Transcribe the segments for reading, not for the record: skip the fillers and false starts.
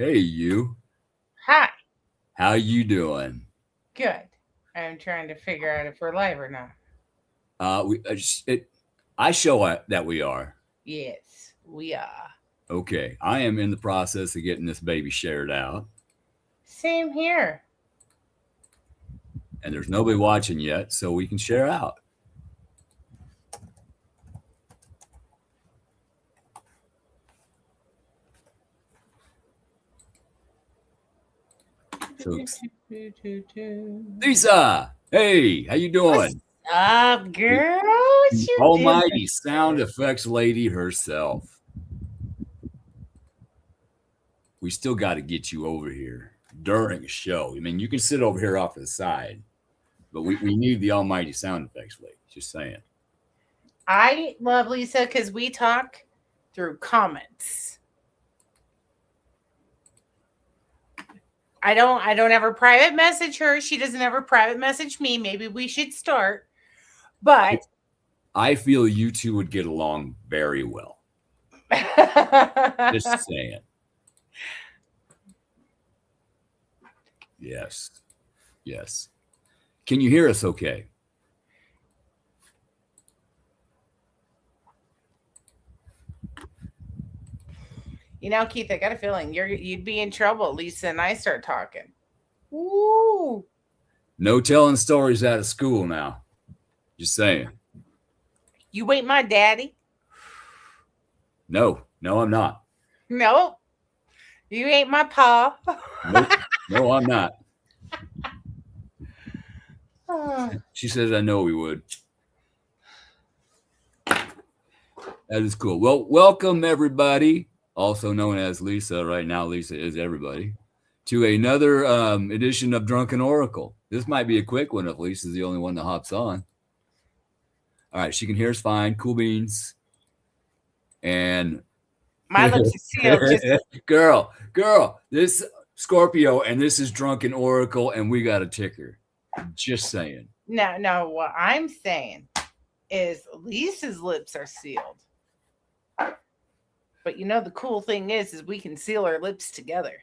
Hey, you. Hi. How you doing? Good. I'm trying to figure out if we're live or not. I show that we are. Yes, we are. Okay, I am in the process of getting this baby shared out, Same here. and there's nobody watching yet, so we can share out. So, Lisa, hey, how you What's doing? up, The girl? What you doing? almighty sound effects lady herself. We still got to get you over here during a show. I mean, you can sit over here off to the side, but we need the almighty sound effects lady. Just saying. I love Lisa because we talk through comments. I don't ever private message her. She doesn't ever private message me. Maybe we should start. But I feel you two would get along very well. Just saying. Yes. Yes. Can you hear us okay? Keith, I got a feeling you'd be in trouble, Lisa and I start talking. Ooh. No telling stories out of school now. Just saying. You ain't my daddy. No, I'm not. Nope. You ain't my pa. Nope. No, I'm not. She says I know we would. That is cool. Well, welcome everybody, also known as Lisa. Right now, Lisa is everybody, to another edition of Drunken Oracle. This might be a quick one if Lisa's the only one that hops on. All right, she can hear us fine. Cool beans. And My lips are sealed. girl, this Scorpio, and this is Drunken Oracle, and we got a ticker. Just saying. No. What I'm saying is Lisa's lips are sealed. But the cool thing is we can seal our lips together,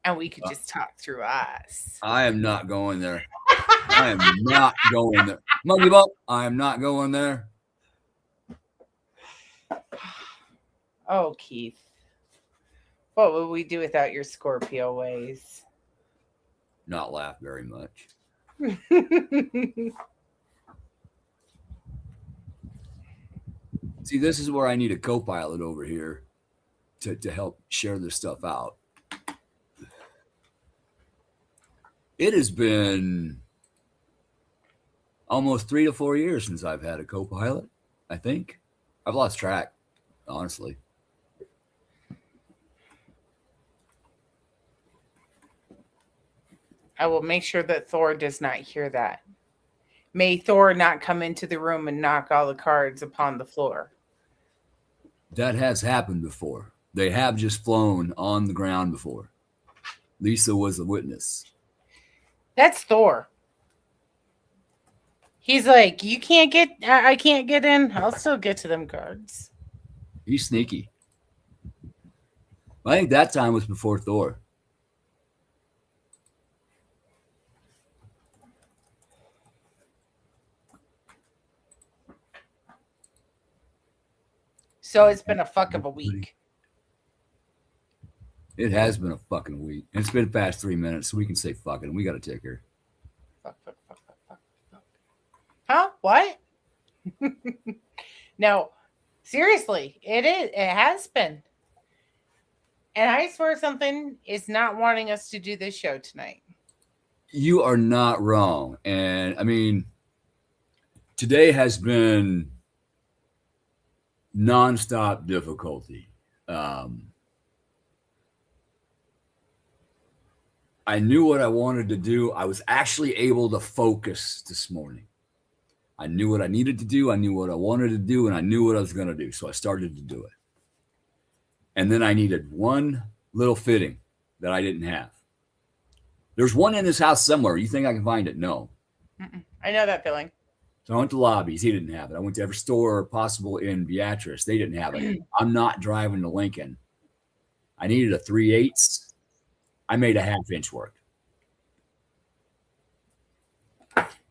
and we could just talk through us. I am not going there. I am not going there. Monkey Bump, I am not going there. Oh, Keith. What would we do without your Scorpio ways? Not laugh very much. See, this is where I need a co-pilot over here to help share this stuff out. It has been almost 3 to 4 years since I've had a co-pilot, I think. I've lost track, honestly. I will make sure that Thor does not hear that. May Thor not come into the room and knock all the cards upon the floor. That has happened before. They have just flown on the ground before. Lisa was a witness. That's Thor. He's like, you can't get, I can't get in. I'll still get to them cards. He's sneaky. I think that time was before Thor. So it's been a fuck of a week. It has been a fucking week. And it's been past 3 minutes, so we can say fucking. We got a ticker. Fuck. Huh? What? No, seriously, it is. It has been. And I swear something is not wanting us to do this show tonight. You are not wrong. And I mean, today has been nonstop difficulty. I knew what I wanted to do. I was actually able to focus this morning. I knew what I needed to do. I knew what I wanted to do, and I knew what I was going to do. So I started to do it. And then I needed one little fitting that I didn't have. There's one in this house somewhere. You think I can find it? No. I know that feeling. So I went to Lobbies. He didn't have it. I went to every store possible in Beatrice. They didn't have it. I'm not driving to Lincoln. I needed a 3/8. I made a 1/2 inch work.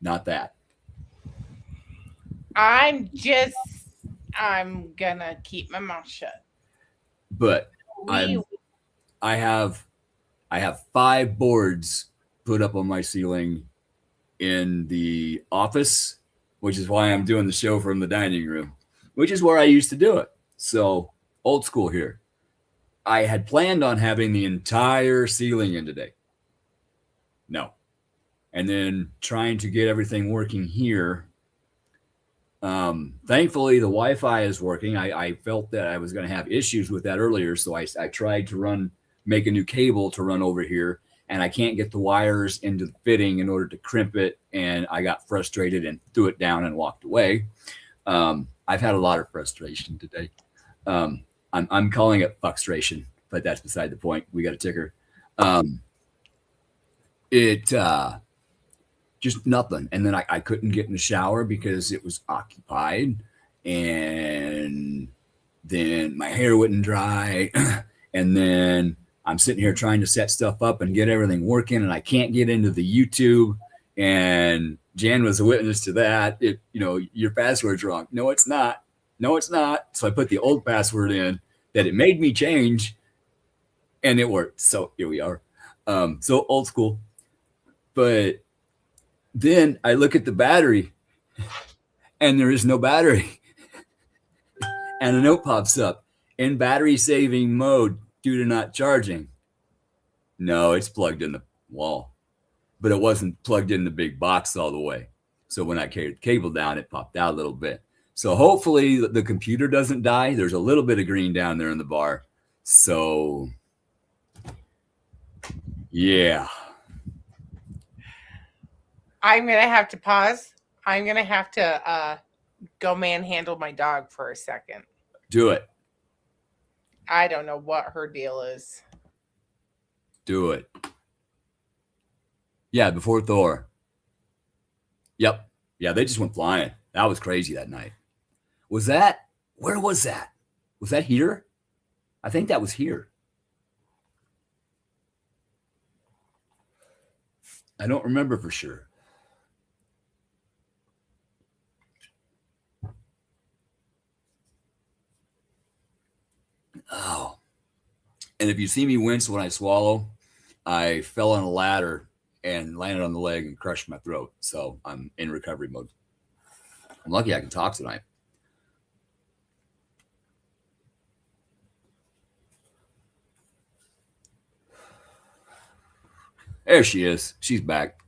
Not that. I'm gonna keep my mouth shut. But We I have 5 boards put up on my ceiling in the office, which is why I'm doing the show from the dining room, which is where I used to do it. So old school here. I had planned on having the entire ceiling in today. No. And then trying to get everything working here. Thankfully, the Wi-Fi is working. I felt that I was going to have issues with that earlier, so I tried to make a new cable to run over here, and I can't get the wires into the fitting in order to crimp it, and I got frustrated and threw it down and walked away. I've had a lot of frustration today. I'm calling it frustration, but that's beside the point. We got a ticker. Just nothing. And then I couldn't get in the shower because it was occupied. And then my hair wouldn't dry. And then I'm sitting here trying to set stuff up and get everything working. And I can't get into the YouTube. And Jan was a witness to that. Your password's wrong. No, it's not. No, it's not. So I put the old password in that it made me change. And it worked. So here we are. So old school. But then I look at the battery and there is no battery. And a note pops up, in battery saving mode due to not charging. No, it's plugged in the wall, but it wasn't plugged in the big box all the way. So when I carried the cable down, it popped out a little bit. So hopefully the computer doesn't die. There's a little bit of green down there in the bar. So yeah. I'm gonna have to pause. I'm gonna have to go manhandle my dog for a second. Do it. I don't know what her deal is. Do it. Yeah, before Thor. Yep. Yeah, they just went flying. That was crazy that night. Where was that? Was that here? I think that was here. I don't remember for sure. Oh. And if you see me wince when I swallow, I fell on a ladder and landed on the leg and crushed my throat. So I'm in recovery mode. I'm lucky I can talk tonight. There she is. She's back.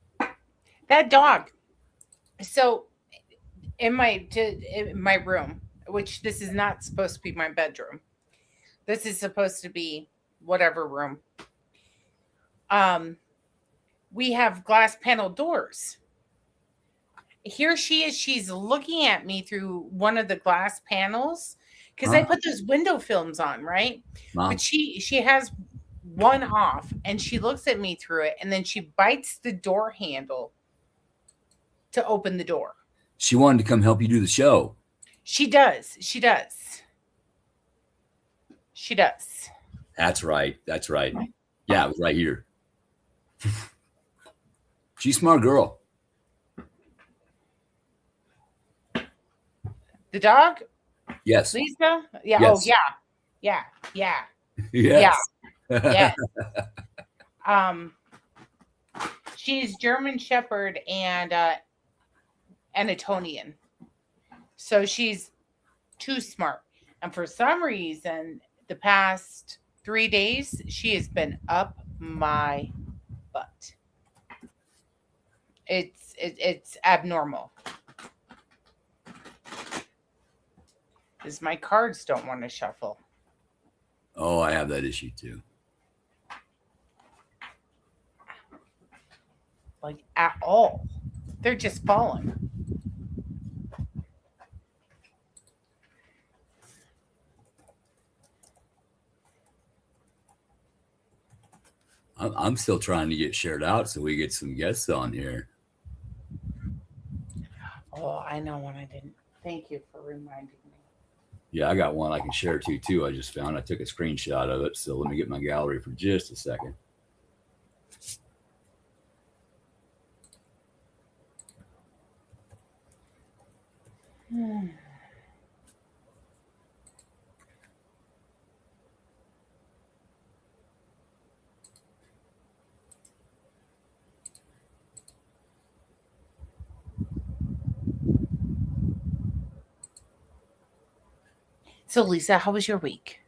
That dog. So in my room, which this is not supposed to be my bedroom. This is supposed to be whatever room. We have glass panel doors. Here she is. She's looking at me through one of the glass panels because I put those window films on, right? Mom. But she has one off and she looks at me through it and then she bites the door handle to open the door. She wanted to come help you do the show. She does. She does. She does. That's right. That's right. Yeah, it was right here. She's a smart girl. The dog? Yes. Lisa? Yeah. Yes. Oh, yeah. Yeah. Yeah. Yes. Yeah. She's German Shepherd and Anatolian. So she's too smart. And for some reason, the past 3 days, she has been up my butt. It's abnormal. Because my cards don't want to shuffle. Oh, I have that issue too. Like at all. They're just falling. I'm still trying to get shared out so we get some guests on here. Oh, I know when I didn't. Thank you for reminding me. Yeah, I got one I can share too. I just found. I took a screenshot of it. So let me get my gallery for just a second. So, Lisa, how was your week?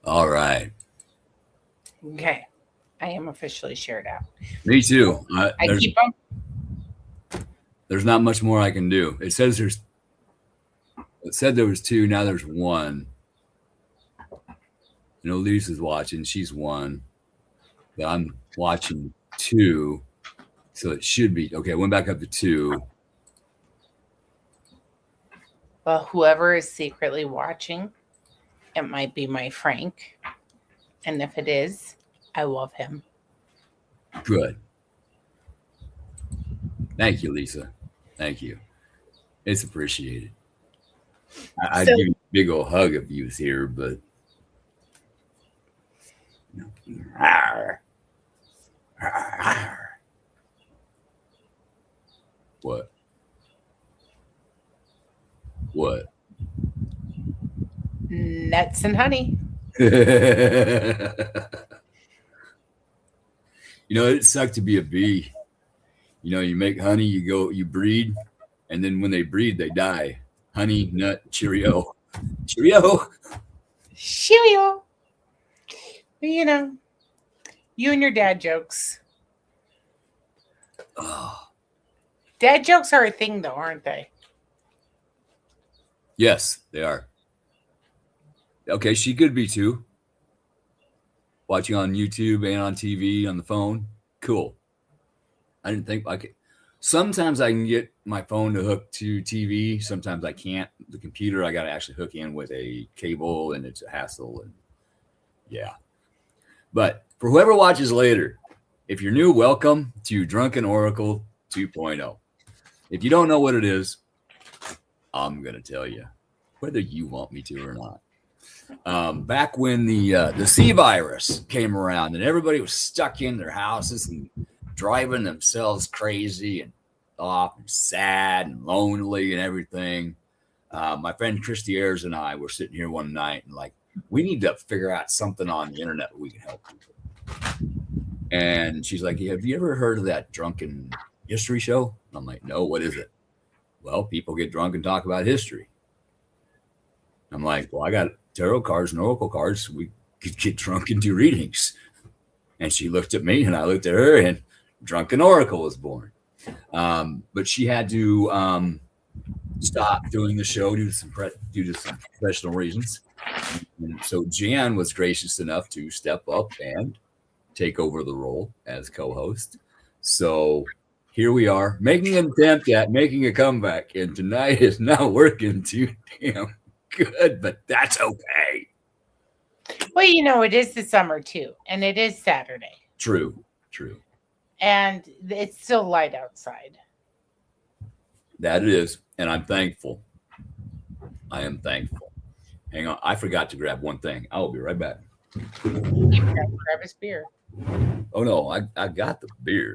All right. Okay. I am officially shared out. Me too. I keep them. There's not much more I can do. It says it said there was 2. Now there's 1. You know, Lisa's watching. She's 1. But I'm watching 2. So it should be okay. I went back up to 2. Well, whoever is secretly watching, it might be my Frank. And if it is, I love him. Good. Thank you, Lisa. Thank you. It's appreciated. I'd give you a big old hug if you was here, but what? What? Nuts and honey. You know, it sucked to be a bee. You know, you make honey, you breed, and then when they breed, they die. Honey, nut, Cheerio. Cheerio. Cheerio. You know, you and your dad jokes. Oh. Dad jokes are a thing, though, aren't they? Yes, they are. Okay, she could be too. Watching on YouTube and on TV on the phone. Cool. I didn't think I could. Sometimes I can get my phone to hook to TV. Sometimes I can't. The computer, I got to actually hook in with a cable, and it's a hassle. And yeah. But for whoever watches later, if you're new, welcome to Drunken Oracle 2.0. If you don't know what it is, I'm going to tell you, whether you want me to or not. Back when the C virus came around and everybody was stuck in their houses and driving themselves crazy and off and sad and lonely and everything. My friend Christy Ayers and I were sitting here one night and like, we need to figure out something on the internet that we can help people. And she's like, have you ever heard of that Drunken History show? I'm like, no, what is it? Well, people get drunk and talk about history. I'm like, well, I got tarot cards and oracle cards. We could get drunk and do readings. And she looked at me and I looked at her, and Drunken Oracle was born. But she had to stop doing the show due to some professional reasons. And so Jan was gracious enough to step up and take over the role as co-host. So here we are, making an attempt at making a comeback. And tonight is not working too damn good, but that's okay. Well, you know, it is the summer too, and it is Saturday. True. And it's still light outside. That it is, and I'm thankful. I am thankful. Hang on, I forgot to grab one thing. I will be right back. You forgot to grab his beer. Oh no, I got the beer.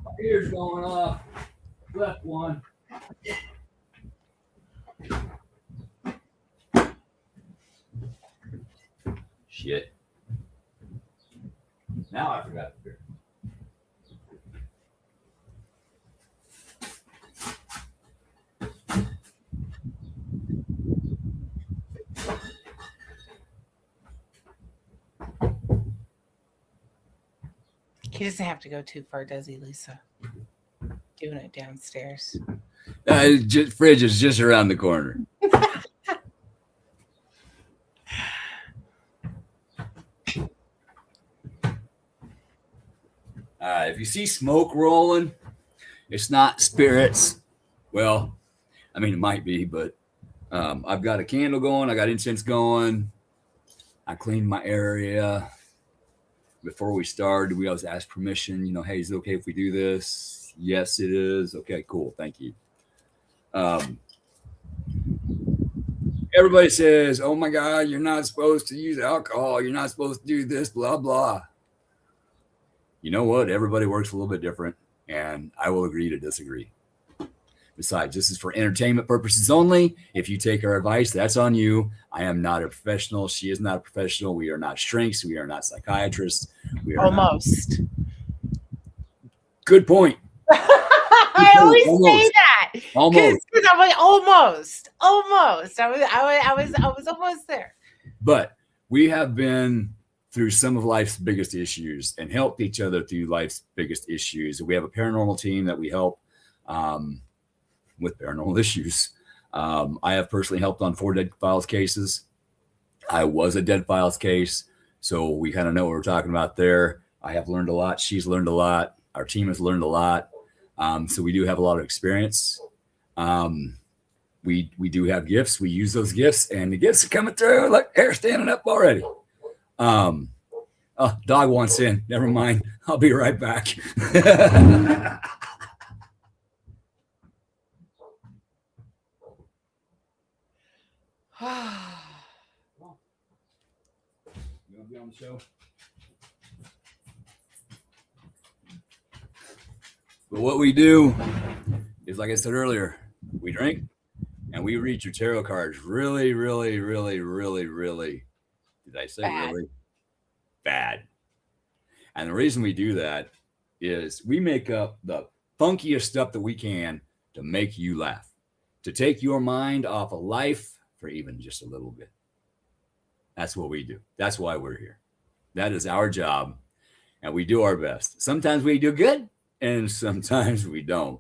My beer's going off. Left one. Shit. Now I forgot the beer. He doesn't have to go too far, does he, Lisa? Doing it downstairs. Fridge is just around the corner. If you see smoke rolling, it's not spirits. Well, I mean, it might be, but I've got a candle going. I got incense going. I cleaned my area. Before we started, we always ask permission. You know, hey, is it okay if we do this? Yes, it is. Okay, cool. Thank you. Everybody says, oh my God, you're not supposed to use alcohol. You're not supposed to do this, blah, blah. You know what? Everybody works a little bit different, and I will agree to disagree. Besides, this is for entertainment purposes only. If you take our advice, that's on you. I am not a professional. She is not a professional. We are not shrinks. We are not psychiatrists. We are almost. Good point. I always say that. Almost. Because I'm like, almost. I was almost there. But we have been through some of life's biggest issues and helped each other through life's biggest issues. We have a paranormal team that we help with paranormal issues. I have personally helped on 4 dead files cases. I was a dead files case, so we kind of know what we're talking about there. I have learned a lot. She's learned a lot. Our team has learned a lot. So we do have a lot of experience. We do have gifts. We use those gifts, and the gifts are coming through. Look, hair standing up already. Oh, dog wants in. Never mind. I'll be right back. You want to be on the show? But what we do is, like I said earlier, we drink and we read your tarot cards really, really, really, really, really. Did I say bad. Really? Bad. And the reason we do that is we make up the funkiest stuff that we can to make you laugh, to take your mind off of life for even just a little bit. That's what we do. That's why we're here. That is our job, and we do our best. Sometimes we do good, and sometimes we don't.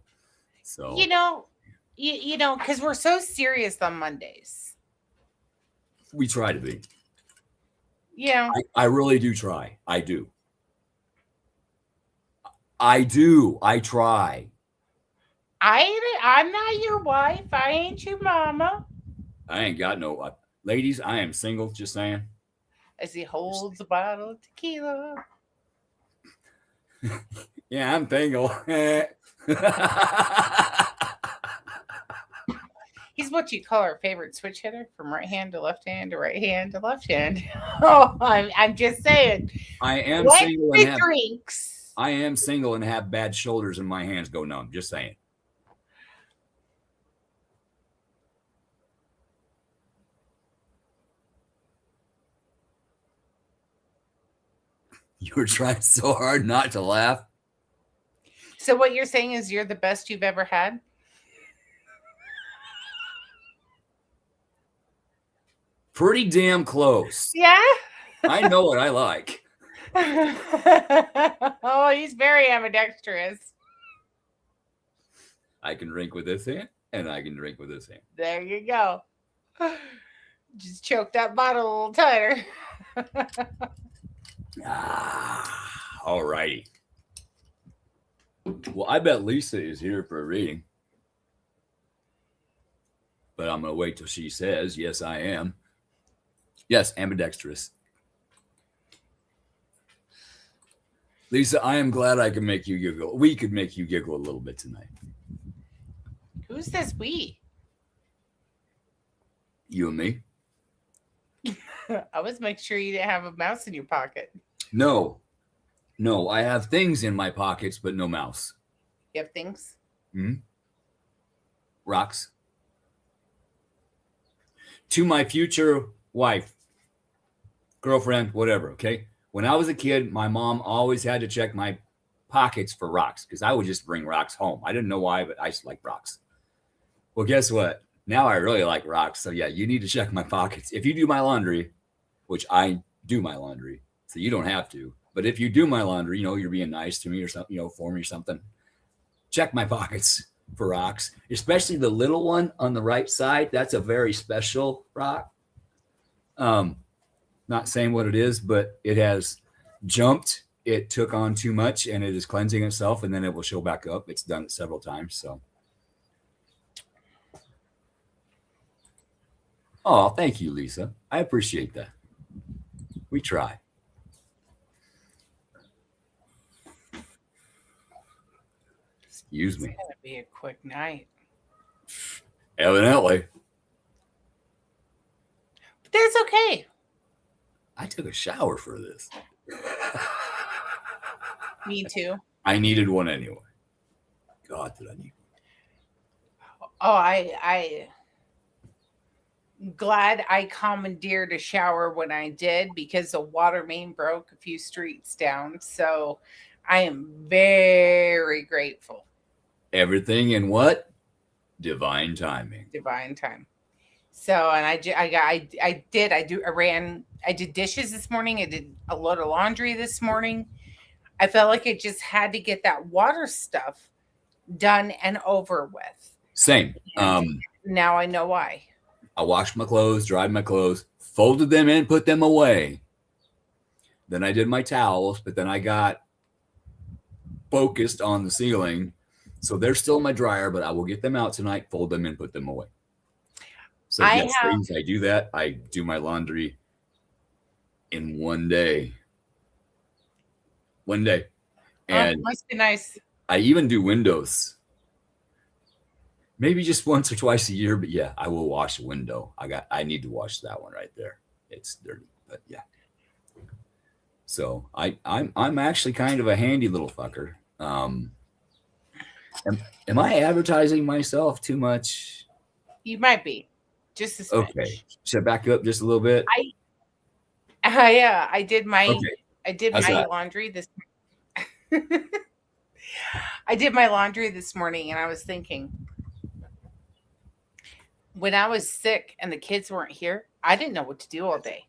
So you know, because we're so serious on Mondays. We try to be. Yeah, I really do try. I do. I try. I'm not your wife. I ain't your mama. I ain't got no ladies. I am single. Just saying. As he holds a bottle of tequila. Yeah, I'm single. He's what you call our favorite switch hitter, from right hand to left hand to right hand to left hand. Oh, I'm just saying. I am What single and have, drinks? I am single and have bad shoulders and my hands go numb. Just saying. You were trying so hard not to laugh. So what you're saying is you're the best you've ever had? Pretty damn close. Yeah. I know what I like. Oh, he's very ambidextrous. I can drink with this hand and I can drink with this hand. There you go. Just choke that bottle a little tighter. All righty. Well, I bet Lisa is here for a reading. But I'm going to wait till she says, yes, I am. Yes, ambidextrous. Lisa, I am glad I can make you giggle. We could make you giggle a little bit tonight. Who's this we? You and me? I was making sure you didn't have a mouse in your pocket. No, I have things in my pockets, but no mouse. You have things? Rocks. To my future wife, girlfriend, whatever, okay? When I was a kid, my mom always had to check my pockets for rocks because I would just bring rocks home. I didn't know why, but I just like rocks. Well, guess what? Now I really like rocks. So yeah, you need to check my pockets. If you do my laundry, which I do my laundry, so you don't have to. But if you do my laundry, you're being nice to me or something, for me or something. Check my pockets for rocks, especially the little one on the right side. That's a very special rock. Not saying what it is, but it has jumped it took on too much and it is cleansing itself, and then it will show back up. It's done it several times. So, oh, thank you, Lisa. I appreciate that. We try. Excuse me. It's gonna be a quick night. Evidently. But that's okay. I took a shower for this. Me too. I needed one anyway. God, did I need one? Oh, I glad I commandeered a shower when I did, because the water main broke a few streets down. So I am very grateful. Everything in what? Divine timing. Divine time. So, and I did dishes this morning. I did a load of laundry this morning. I felt like I just had to get that water stuff done and over with. Same. Now I know why. I washed my clothes, dried my clothes, folded them in, put them away. Then I did my towels, but then I got focused on the ceiling. So they're still in my dryer, but I will get them out tonight, fold them in, put them away. So I do that. I do my laundry in one day. And must be nice. I even do windows. Maybe just once or twice a year, but yeah, I will wash a window. I need to wash that one right there. It's dirty, but yeah. So I'm actually kind of a handy little fucker. Am I advertising myself too much? You might be. Just a smidge. Okay. Should I back up just a little bit? I did my laundry this I did my laundry this morning, and I was thinking, when I was sick and the kids weren't here, I didn't know what to do all day.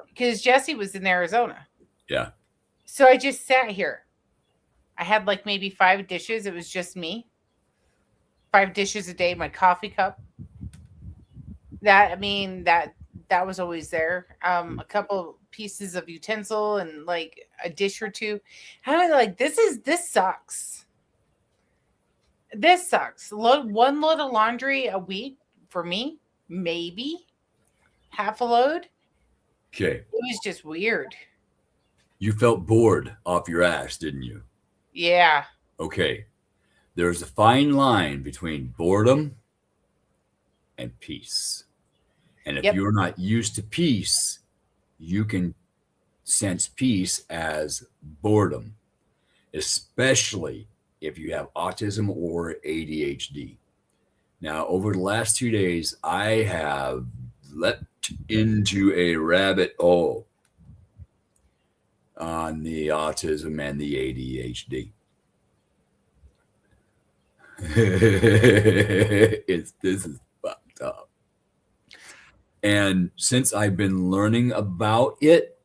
Because Jesse was in Arizona. Yeah. So I just sat here. I had like maybe 5 dishes. It was just me. 5 dishes a day, my coffee cup. That was always there. A couple pieces of utensil and like a dish or two. I was like, this sucks. This sucks. One load of laundry a week for me, maybe half a load. Okay. It was just weird. You felt bored off your ass, didn't you? Yeah. Okay. There's a fine line between boredom and peace. And if you're not used to peace, you can sense peace as boredom, especially if you have autism or ADHD. Now, over the last 2 days, I have leapt into a rabbit hole on the autism and the ADHD. This is fucked up. And since I've been learning about it,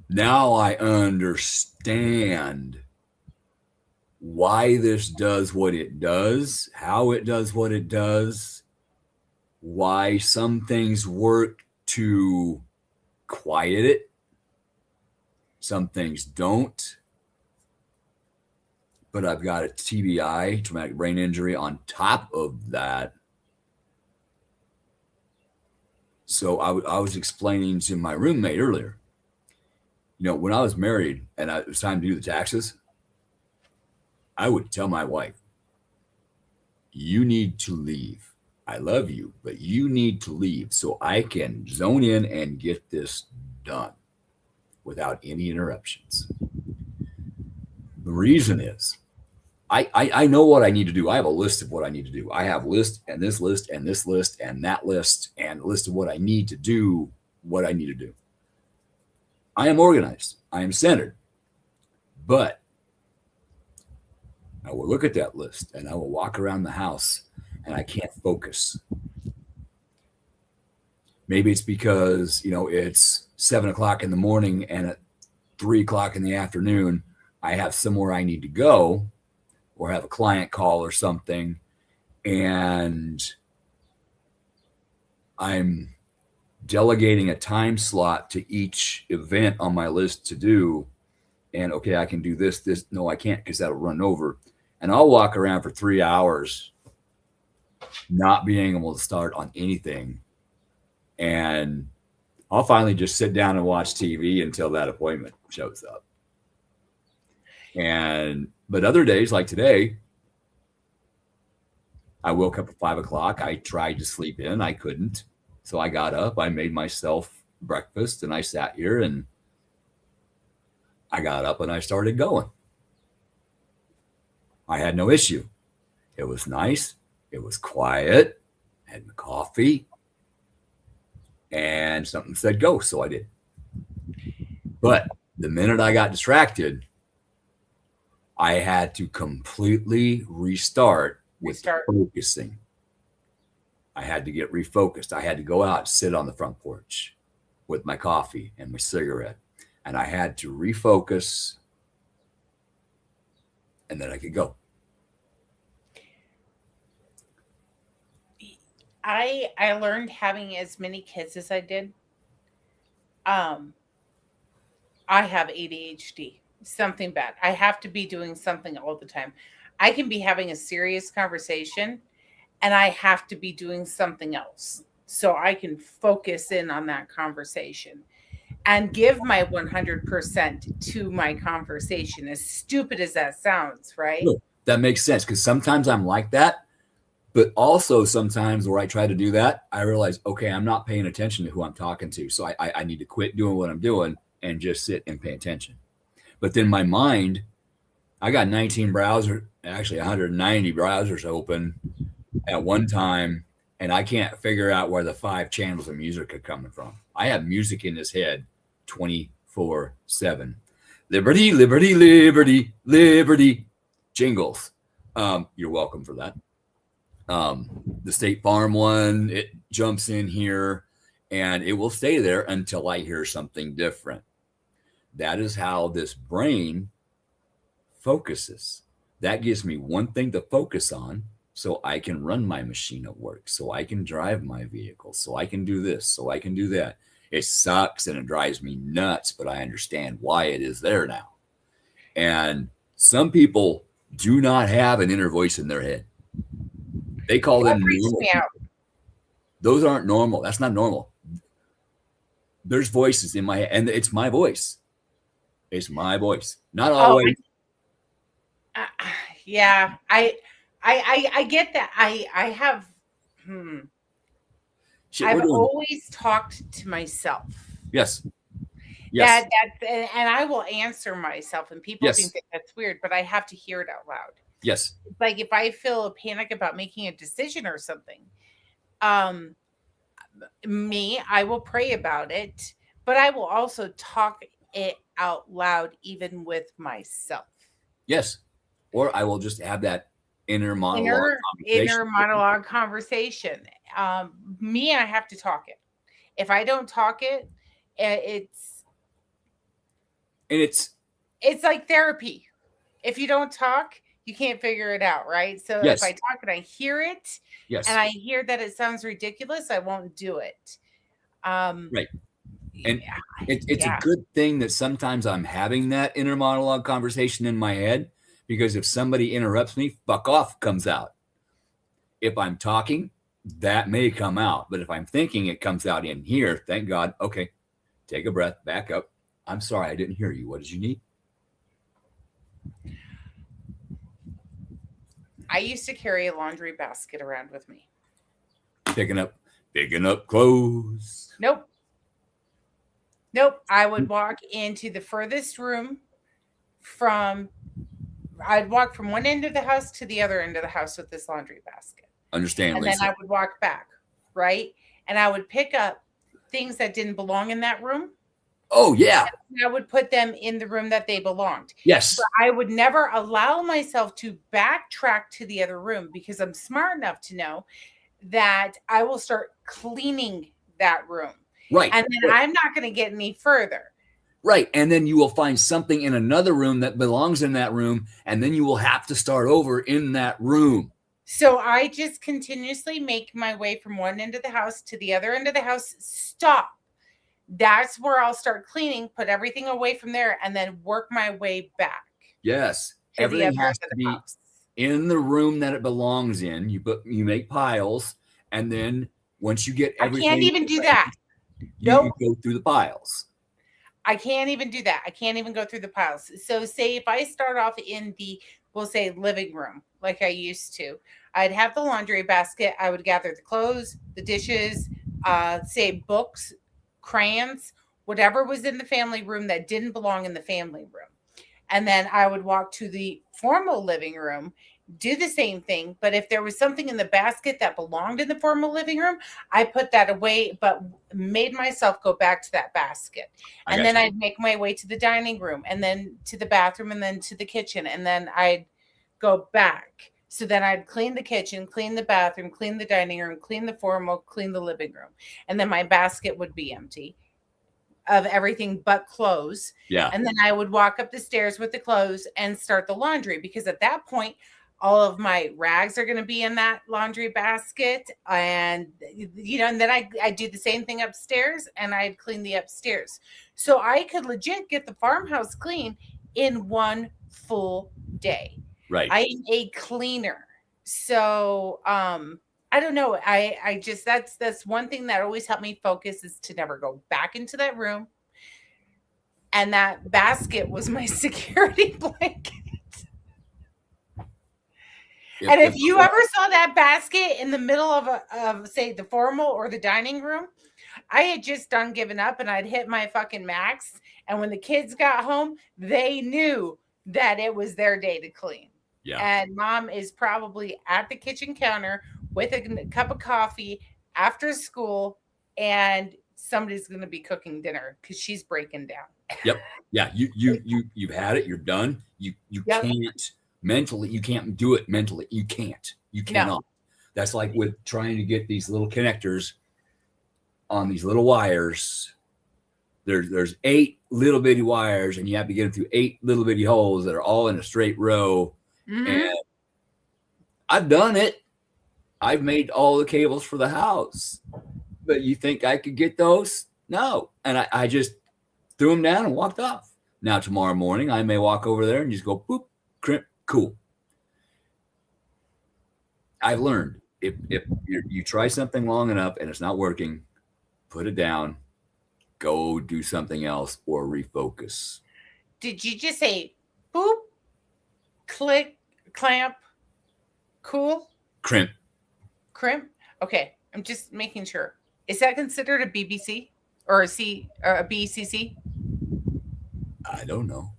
now I understand why this does what it does, how it does what it does, why some things work to quiet it, some things don't. But I've got a TBI, traumatic brain injury, on top of that. So I was explaining to my roommate earlier, when I was married and it was time to do the taxes, I would tell my wife, you need to leave. I love you, but you need to leave so I can zone in and get this done without any interruptions. The reason is I know what I need to do. I have a list of what I need to do. I have a list and this list and this list and that list and a list of what I need to do, what I need to do. I am organized. I am centered. But I will look at that list and I will walk around the house and I can't focus. Maybe it's because, it's 7 o'clock in the morning and at 3 o'clock in the afternoon, I have somewhere I need to go or have a client call or something. And I'm delegating a time slot to each event on my list to do. And okay, I can do this. No, I can't because that'll run over. And I'll walk around for 3 hours not being able to start on anything. And I'll finally just sit down and watch TV until that appointment shows up. But other days like today, I woke up at 5 o'clock. I tried to sleep in. I couldn't. So I got up. I made myself breakfast and I sat here and I got up and I started going. I had no issue. It was nice. It was quiet. I had my coffee. And something said go. So I did. But the minute I got distracted, I had to completely restart with focusing. I had to get refocused. I had to go out, sit on the front porch with my coffee and my cigarette. And I had to refocus. And then I could go. I learned having as many kids as I did. I have ADHD, something bad. I have to be doing something all the time. I can be having a serious conversation and I have to be doing something else so I can focus in on that conversation and give my 100% to my conversation, as stupid as that sounds, right? Look, that makes sense because sometimes I'm like that. But also sometimes where I try to do that, I realize, okay, I'm not paying attention to who I'm talking to. So I need to quit doing what I'm doing and just sit and pay attention. But then my mind, I got 19 browsers, actually 190 browsers open at one time, and I can't figure out where the 5 channels of music are coming from. I have music in this head 24/7. Liberty, liberty, liberty, liberty. Jingles. You're welcome for that. The State Farm one, it jumps in here and it will stay there until I hear something different. That is how this brain focuses. That gives me one thing to focus on so I can run my machine at work, so I can drive my vehicle, so I can do this, so I can do that. It sucks and it drives me nuts, but I understand why it is there now. And some people do not have an inner voice in their head. They call them normal. Those aren't normal. That's not normal. There's voices in my head, and it's my voice. It's my voice. Not always. Yeah, I get that. I have. I've always talked to myself. Yes. Yes. And I will answer myself, and people think that that's weird, but I have to hear it out loud. Yes. Like if I feel a panic about making a decision or something, I will pray about it, but I will also talk it out loud, even with myself. Yes. Or I will just have that inner monologue conversation. I have to talk it. If I don't talk it, it's like therapy. If you don't talk, you can't figure it out, right? So if I talk and I hear it, and I hear that it sounds ridiculous, I won't do it. Right. And it's a good thing that sometimes I'm having that inner monologue conversation in my head, because if somebody interrupts me, fuck off comes out. If I'm talking, that may come out. But if I'm thinking, it comes out in here. Thank God. Okay. Take a breath, back up. I'm sorry, I didn't hear you. What did you need? I used to carry a laundry basket around with me. Picking up clothes. Nope. I would walk into the furthest room I'd walk from one end of the house to the other end of the house with this laundry basket. Understand, and Lisa. Then I would walk back, right? And I would pick up things that didn't belong in that room. Oh, yeah. And I would put them in the room that they belonged. Yes. But I would never allow myself to backtrack to the other room, because I'm smart enough to know that I will start cleaning that room. Right. And then I'm not going to get any further. Right. And then you will find something in another room that belongs in that room. And then you will have to start over in that room. So I just continuously make my way from one end of the house to the other end of the house. Stop. That's where I'll start cleaning, put everything away from there, and then work my way back Yes. to the Everything other has end of to the be house. in the room that it belongs in. You make piles, and then once you get I can't everything, even do that. you Nope. go through the piles. I can't even do that. I can't even go through the piles. So, say if I start off in the, we'll say, living room, like I used to, I'd have the laundry basket. I would gather the clothes, the dishes, say books, crayons, whatever was in the family room that didn't belong in the family room. And then I would walk to the formal living room, do the same thing. But if there was something in the basket that belonged in the formal living room, I put that away, but made myself go back to that basket. And then I'd make my way to the dining room and then to the bathroom and then to the kitchen. And then I'd go back. So then I'd clean the kitchen, clean the bathroom, clean the dining room, clean the formal, clean the living room. And then my basket would be empty of everything but clothes. Yeah. And then I would walk up the stairs with the clothes and start the laundry, because at that point, all of my rags are going to be in that laundry basket. And, and then I do the same thing upstairs, and I'd clean the upstairs. So I could legit get the farmhouse clean in one full day. Right. I am a cleaner. So, I don't know. I just, that's one thing that always helped me focus, is to never go back into that room. And that basket was my security blanket. And if you ever saw that basket in the middle of say the formal or the dining room, I had just done giving up and I'd hit my fucking max. And when the kids got home, they knew that it was their day to clean. Yeah. And mom is probably at the kitchen counter with a cup of coffee after school, and somebody's going to be cooking dinner because she's breaking down. Yep. Yeah. You've had it. You're done. You Yep. can't mentally. You can't do it mentally. You can't. You cannot. No. That's like with trying to get these little connectors on these little wires. There's 8 little bitty wires, and you have to get them through 8 little bitty holes that are all in a straight row. Mm-hmm. And I've done it. I've made all the cables for the house. But you think I could get those? No. And I just threw them down and walked off. Now, tomorrow morning, I may walk over there and just go, boop, crimp, cool. I've learned if you try something long enough and it's not working, put it down, go do something else, or refocus. Did you just say boop, click, clamp, cool? Crimp. Crimp? Okay, I'm just making sure. Is that considered a BBC or a BCC? I don't know.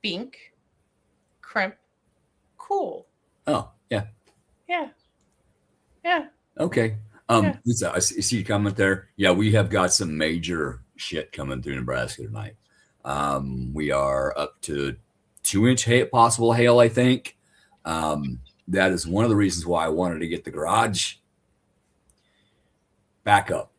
Bink, crimp, cool. Oh, yeah. Yeah. Yeah. Okay. Yeah. Lisa, I see you comment there. Yeah, we have got some major shit coming through Nebraska tonight. We are up to 2-inch possible hail, I think. That is one of the reasons why I wanted to get the garage back up.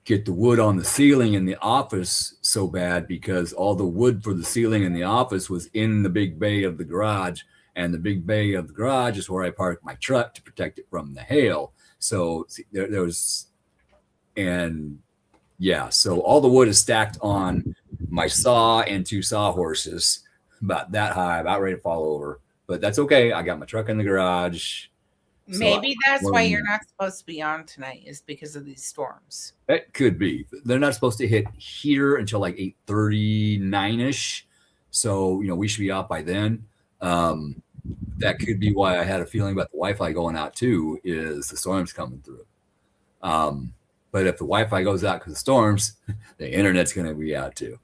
Get the wood on the ceiling in the office so bad, because all the wood for the ceiling in the office was in the big bay of the garage, and the big bay of the garage is where I parked my truck to protect it from the hail. So there was, and yeah, so all the wood is stacked on my saw and 2 sawhorses, about that high, about ready to fall over. But that's okay. I got my truck in the garage. Maybe that's why you're not supposed to be on tonight, is because of these storms. It could be. They're not supposed to hit here until like 8:39-ish. So, we should be out by then. That could be why I had a feeling about the Wi-Fi going out too, is the storm's coming through. But if the Wi-Fi goes out because of storms, the internet's going to be out too.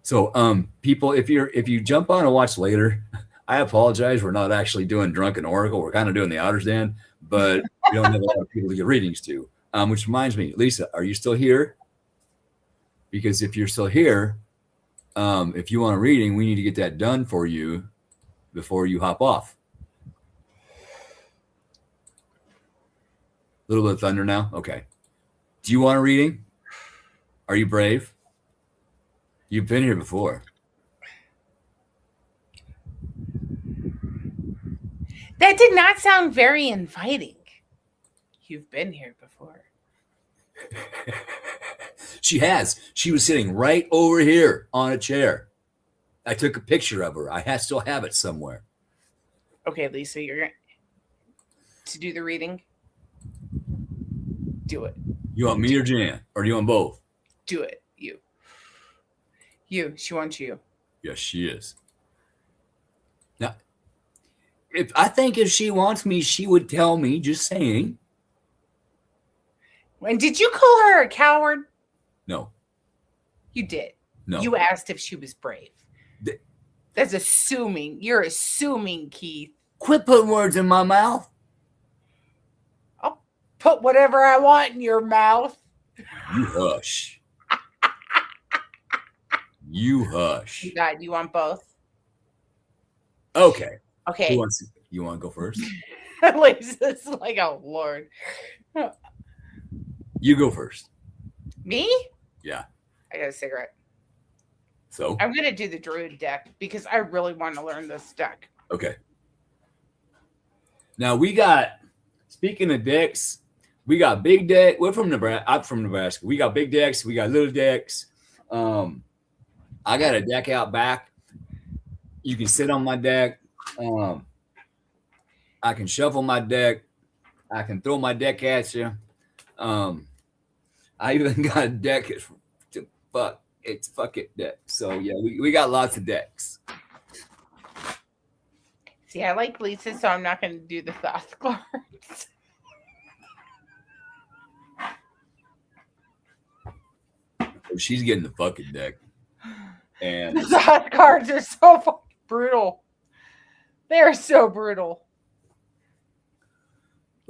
So, people, if you jump on and watch later, I apologize. We're not actually doing Drunken Oracle. We're kind of doing the Outer's Den, but we don't have a lot of people to get readings to. Which reminds me, Lisa, are you still here? Because if you're still here, if you want a reading, we need to get that done for you before you hop off. A little bit of thunder now. Okay. Do you want a reading? Are you brave? You've been here before. That did not sound very inviting. You've been here before. She has. She was sitting right over here on a chair. I took a picture of her. I still have it somewhere. Okay, Lisa, you're going to do the reading. Do it. You want me or Jan? Or do you want both? Do it. You. She wants you. Yes, she is. Now, if she wants me, she would tell me, just saying. And did you call her a coward? No. You did. No. You asked if she was brave. That's assuming. You're assuming, Keith. Quit putting words in my mouth. I'll put whatever I want in your mouth. You hush. You hush. You got. You want both? Okay. Okay. You want to go first? Lisa's like, oh Lord. You go first. Me? Yeah. I got a cigarette. So? I'm going to do the Druid deck because I really want to learn this deck. Okay. Now speaking of decks, we got big deck. We're from Nebraska. I'm from Nebraska. We got big decks. We got little decks. I got a deck out back. You can sit on my deck. I can shuffle my deck. I can throw my deck at you. I even got a deck. It's fuck it deck. So yeah, we got lots of decks. See, I like Lisa, so I'm not going to do the Thoth cards. She's getting the fucking deck. And the Thoth cards are so fucking brutal. They're so brutal.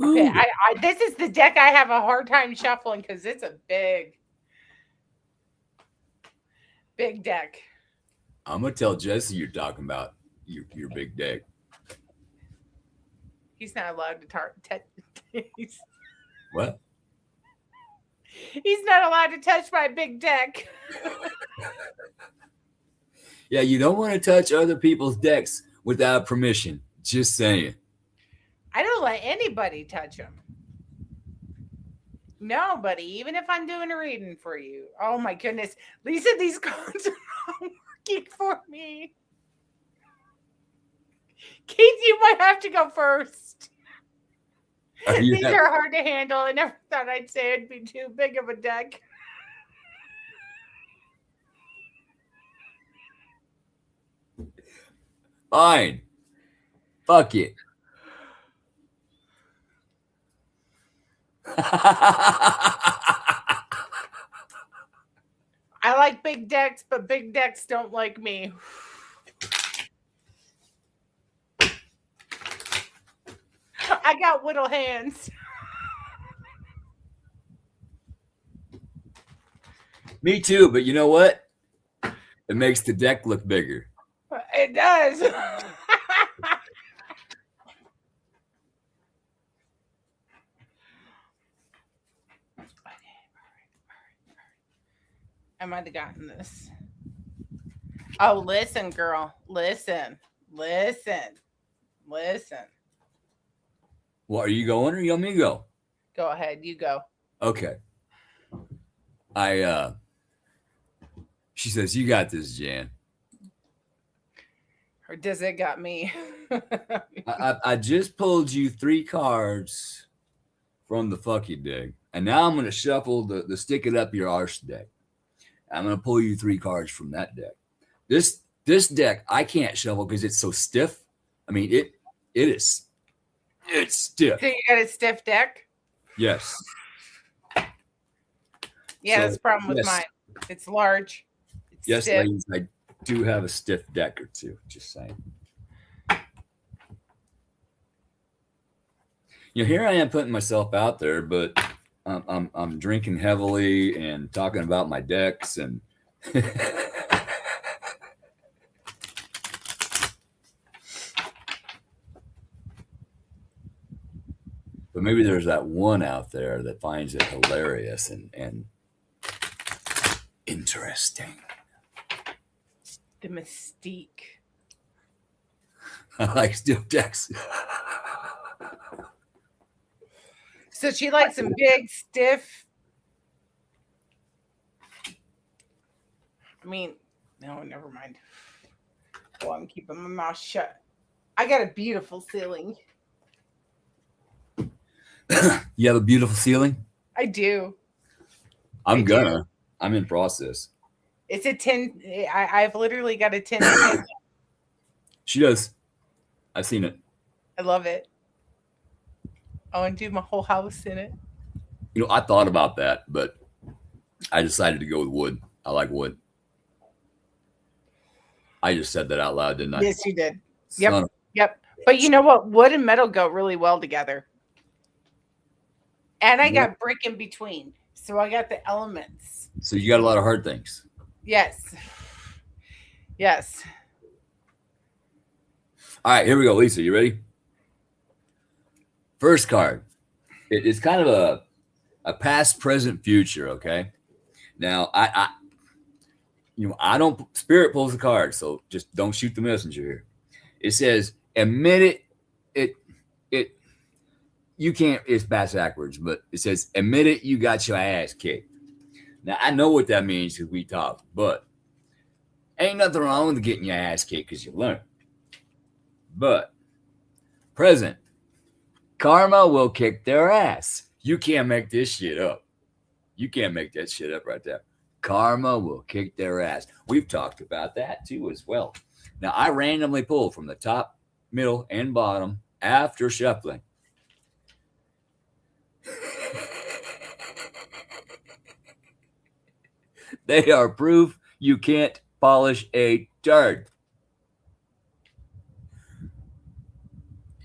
Okay, this is the deck I have a hard time shuffling because it's a big deck. I'm gonna tell Jesse you're talking about your big deck. He's not allowed to What? He's not allowed to touch my big deck. Yeah, you don't want to touch other people's decks without permission. Just saying. I don't let anybody touch them. Nobody, even if I'm doing a reading for you. Oh my goodness. Lisa, these cards are not working for me. Keith, you might have to go first. These are hard to handle. I never thought I'd say it'd be too big of a deck. Fine. Fuck it. I like big decks, but big decks don't like me. I got little hands. Me too, but you know what? It makes the deck look bigger. It does. I might have gotten this. Oh, listen, girl. Listen. Well, are you going or you want me to go? Go ahead. You go. Okay. She says, you got this, Jan. Or does it got me? I just pulled you 3 cards from the fuck it deck. And now I'm going to shuffle the stick it up your arse deck. I'm going to pull you 3 cards from that deck. This deck, I can't shuffle because it's so stiff. I mean, it's stiff. So you got a stiff deck? Yes. Yeah, so, that's the problem with mine. It's large. It's stiff. Ladies, I do have a stiff deck or two. Just saying. You know, here I am putting myself out there, but I'm drinking heavily and talking about my decks and. But maybe there's that one out there that finds it hilarious and interesting. The mystique. I like stiff decks. So she likes them big, stiff. I mean, no, never mind. Well, I'm keeping my mouth shut. I got a beautiful ceiling. You have a beautiful ceiling? I do. I'm in process. It's a 10. I've literally got a 10. She does. I've seen it. I love it. I want to do my whole house in it. You know, I thought about that, but I decided to go with wood. I like wood. I just said that out loud, didn't I? Yes, you did. Yep. But you know what? Wood and metal go really well together. And I got brick in between. So I got the elements. So you got a lot of hard things. Yes. Yes. All right, here we go. Lisa, you ready? First card. It's kind of a past, present, future, okay? Now, I don't, Spirit pulls the card, so just don't shoot the messenger here. It says, admit it, you can't, it's backwards, but it says, admit it, you got your ass kicked. Now, I know what that means because we talk, but ain't nothing wrong with getting your ass kicked because you learn. But, present, karma will kick their ass. You can't make this shit up. You can't make that shit up right there. Karma will kick their ass. We've talked about that too as well. Now, I randomly pulled from the top, middle, and bottom after shuffling. They are proof you can't polish a turd.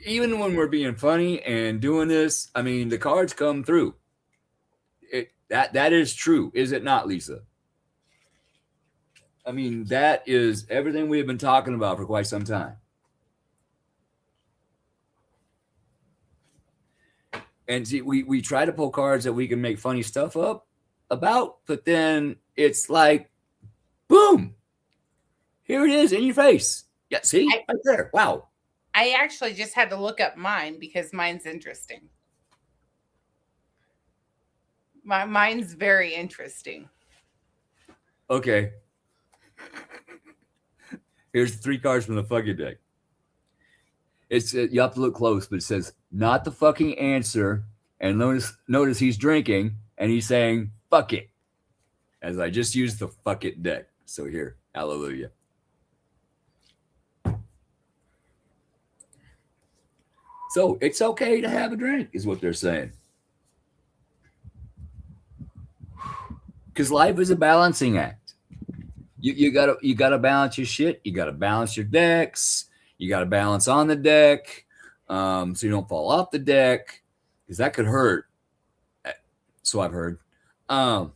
Even when we're being funny and doing this, I mean, the cards come through. That is true, is it not, Lisa? I mean, that is everything we've been talking about for quite some time. And see, we try to pull cards that we can make funny stuff up about, but then it's like, boom, here it is in your face. Yeah, see, right there. Wow. I actually just had to look up mine because mine's interesting. Mine's very interesting. Okay. Here's 3 cards from the fucking deck. It's you have to look close, but it says not the fucking answer. And notice he's drinking and he's saying fuck it, as I just used the fuck it deck. So here, hallelujah. So it's okay to have a drink, is what they're saying. Because life is a balancing act. You gotta balance your shit. You gotta balance your decks. You gotta balance on the deck, so you don't fall off the deck, because that could hurt. So I've heard. But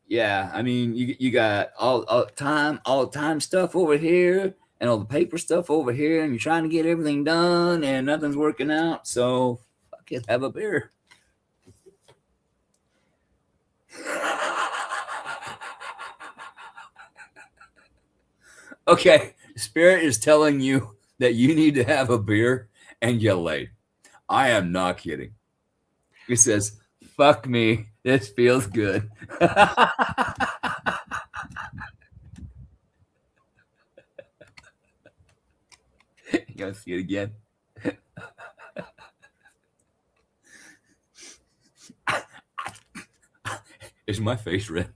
yeah, I mean, you got all the time stuff over here and all the paper stuff over here, and you're trying to get everything done, and nothing's working out. So fuck it, have a beer. Okay, Spirit is telling you that you need to have a beer and get laid. I am not kidding. It says, fuck me, this feels good. You gotta see it again. Is my face red?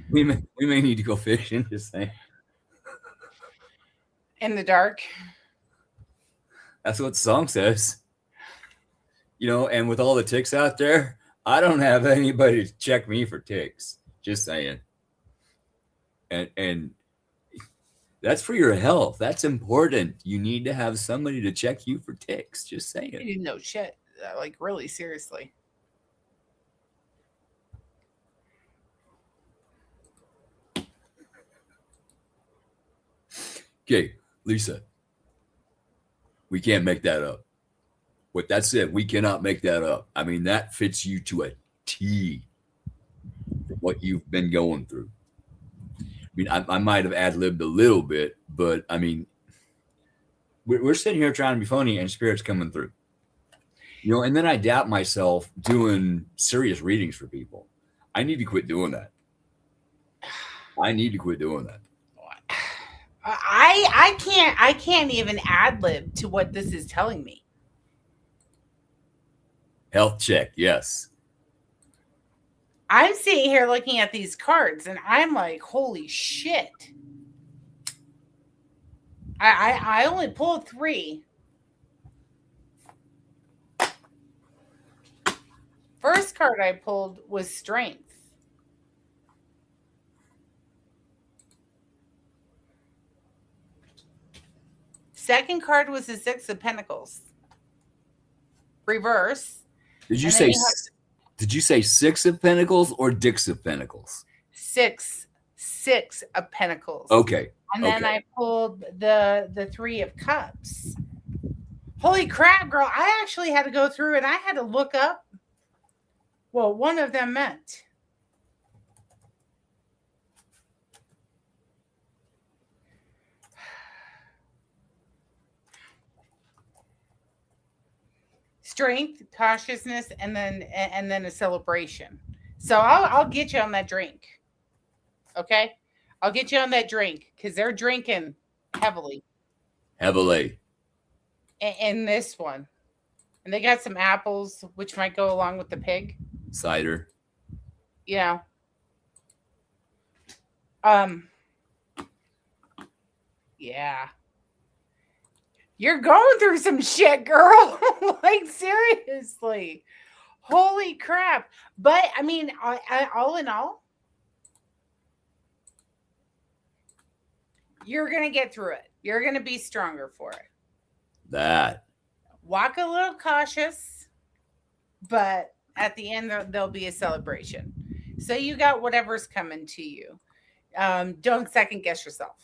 We may need to go fishing. Just saying. In the dark. That's what the song says. You know, and with all the ticks out there, I don't have anybody to check me for ticks. Just saying. And that's for your health. That's important. You need to have somebody to check you for ticks. Just saying. You didn't know shit. Like, really, seriously. Okay, Lisa, we can't make that up. With that said, we cannot make that up. I mean, that fits you to a T from what you've been going through. mean, I might have ad-libbed a little bit, but I mean, we're sitting here trying to be funny and spirit's coming through. And then I doubt myself doing serious readings for people. I need to quit doing that. I can't even ad lib to what this is telling me. Health check, yes. I'm sitting here looking at these cards and I'm like, holy shit. I only pulled 3. First card I pulled was strength. Second card was the 6 of Pentacles. Reverse. Did you say 6 of Pentacles or Dix of Pentacles? 6 of Pentacles. Okay. And then I pulled the 3 of Cups. Holy crap, girl. I actually had to go through and I had to look up what one of them meant. Strength, cautiousness, and then a celebration. So I'll get you on that drink. Okay? I'll get you on that drink because they're drinking heavily. In this one. And they got some apples, which might go along with the pig. Cider. Yeah. Yeah. You're going through some shit, girl. Like, seriously. Holy crap. But, I mean, all in all, you're going to get through it. You're going to be stronger for it. That. Walk a little cautious, but at the end, there'll be a celebration. So you got whatever's coming to you. Don't second guess yourself.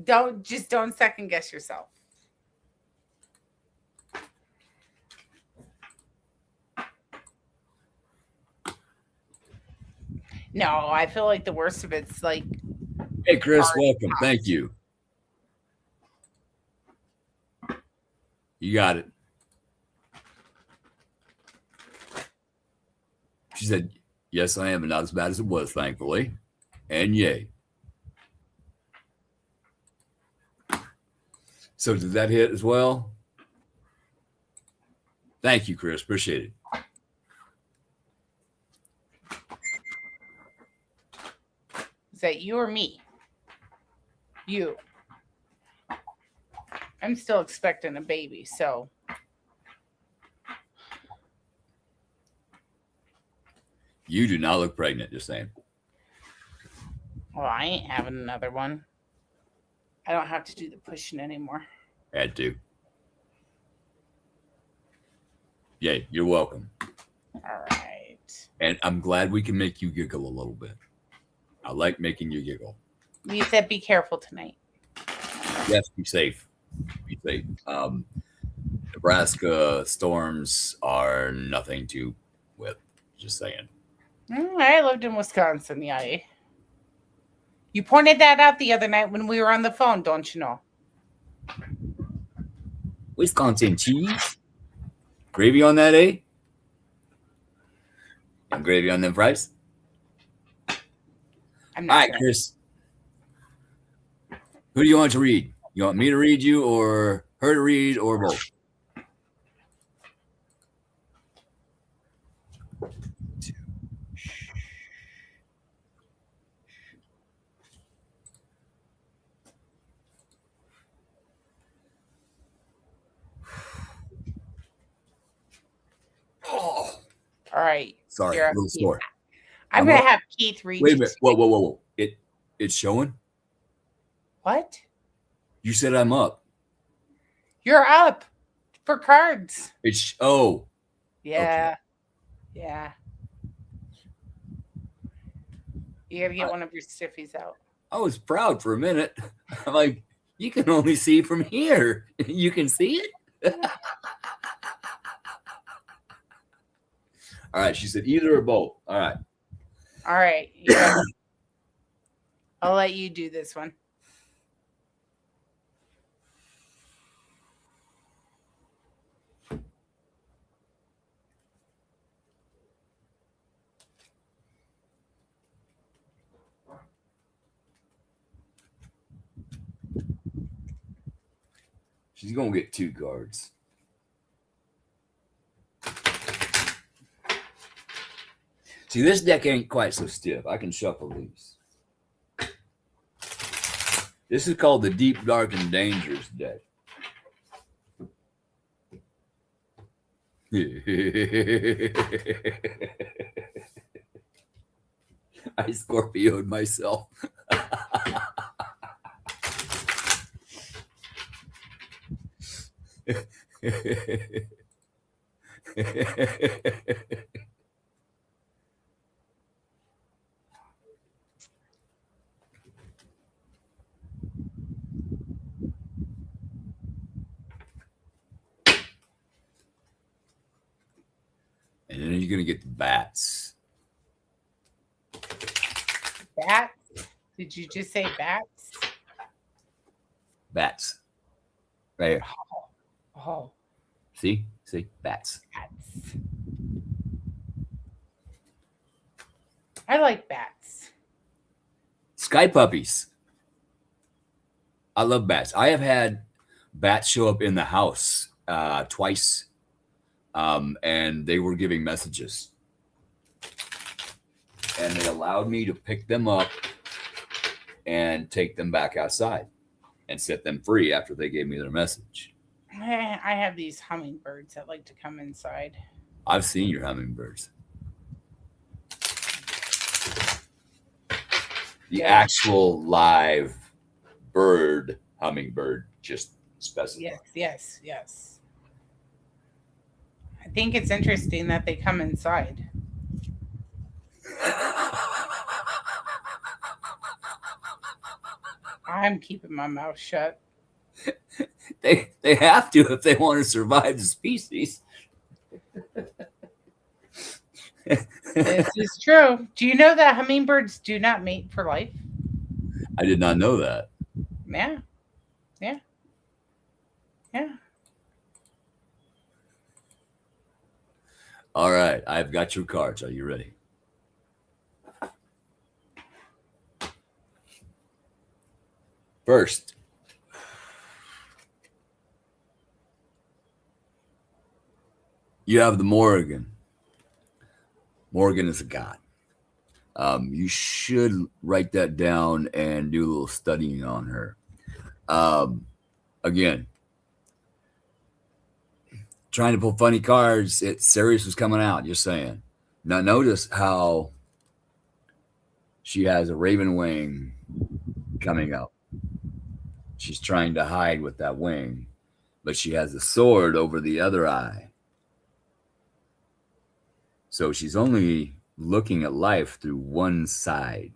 Don't second guess yourself. No, I feel like the worst of it's like. Hey, Chris, welcome. Thank you. You got it. She said, yes, I am, and not as bad as it was, thankfully. And yay. So did that hit as well? Thank you, Chris. Appreciate it. Is that you or me? You. I'm still expecting a baby, so. You do not look pregnant, just saying. Well, I ain't having another one. I don't have to do the pushing anymore. Had to. Yay, you're welcome. All right. And I'm glad we can make you giggle a little bit. I like making you giggle. You said be careful tonight. Yes, be safe. Be safe. Nebraska storms are nothing to with. Just saying. I lived in Wisconsin, yeah. You pointed that out the other night when we were on the phone, don't you know? Wisconsin cheese. Gravy on that, eh? And gravy on them fries? I'm not. All right, Chris. Who do you want to read? You want me to read you or her to read or both? Oh. All right. Sorry, a little sore. I'm going to have Keith read. Wait a minute. Whoa. It's showing? What? You said I'm up. You're up for cards. Yeah. Okay. Yeah. You got to get one of your stiffies out. I was proud for a minute. I'm like, you can only see from here. You can see it? All right. She said either or both. All right. All right. You go. I'll let you do this one. She's going to get 2 cards. See, this deck ain't quite so stiff. I can shuffle these. This is called the Deep, Dark, and Dangerous deck. I Scorpio'd myself. And then you're going to get the bats. Bats? Did you just say bats? Bats. Right here. Oh. See? Bats. Bats. I like bats. Sky puppies. I love bats. I have had bats show up in the house twice, and they were giving messages. And they allowed me to pick them up and take them back outside and set them free after they gave me their message. I have these hummingbirds that like to come inside. I've seen your hummingbirds. The actual live bird, hummingbird, just specified. Yes. I think it's interesting that they come inside. I'm keeping my mouth shut. They have to if they want to survive the species. This is true. Do you know that hummingbirds do not mate for life? I did not know that. Yeah. All right, I've got your cards. Are you ready? First, you have the Morrigan. Morrigan is a god. You should write that down and do a little studying on her. Again, trying to pull funny cards. Sirius was coming out, just saying. Now notice how she has a raven wing coming up. She's trying to hide with that wing, but she has a sword over the other eye. So she's only looking at life through one side.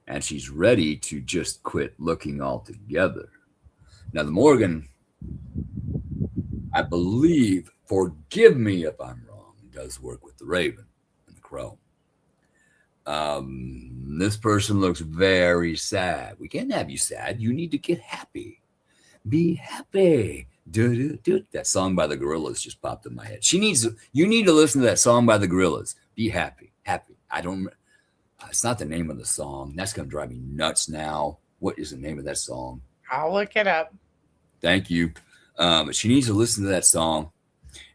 And she's ready to just quit looking altogether. Now, the Morgan, I believe, forgive me if I'm wrong, does work with the Raven and the Crow. This person looks very sad. We can't have you sad. You need to get happy. Be happy. That song by the Gorillas just popped in my head. You need to listen to that song by the Gorillas. Be happy. It's not the name of the song. That's going to drive me nuts now. What is the name of that song? I'll look it up. Thank you. But she needs to listen to that song.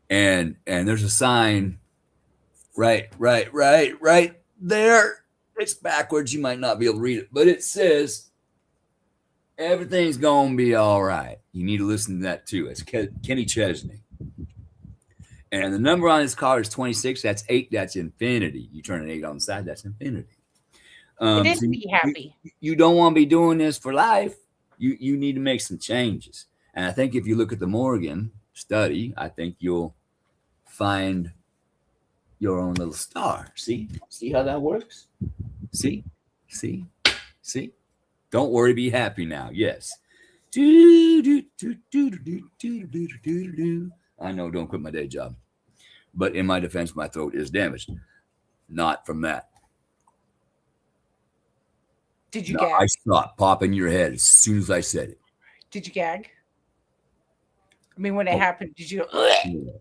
And there's a sign right there. It's backwards. You might not be able to read it, but it says, everything's going to be all right. You need to listen to that too. It's Kenny Chesney. And the number on his card is 26. That's 8. That's infinity. You turn an 8 on the side, that's infinity. It is be happy. You don't want to be doing this for life. You need to make some changes. And I think if you look at the Morgan study, I think you'll find your own little star. See how that works? See? Don't worry, be happy now. Yes. I know, don't quit my day job. But in my defense, my throat is damaged. Not from that. Did you No, gag? I saw it pop in your head as soon as I said it. Did you gag? I mean, when it Oh, happened, did you go, yeah.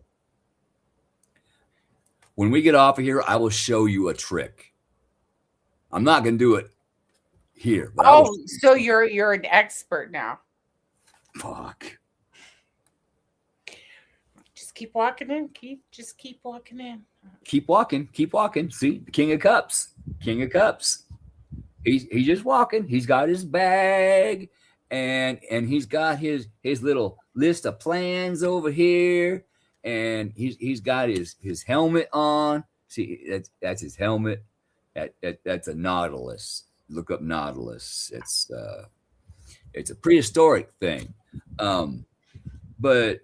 When we get off of here, I will show you a trick. I'm not going to do it here, but I will. oh, so you're an expert now. Fuck. Just keep walking in. Just keep walking in. Keep walking. Keep walking. See, the King of Cups. King of Cups. He's just walking. He's got his bag, and he's got his little list of plans over here, and he's got his helmet on. See, that's his helmet. That's a nautilus. Look up nautilus. It's a prehistoric thing, but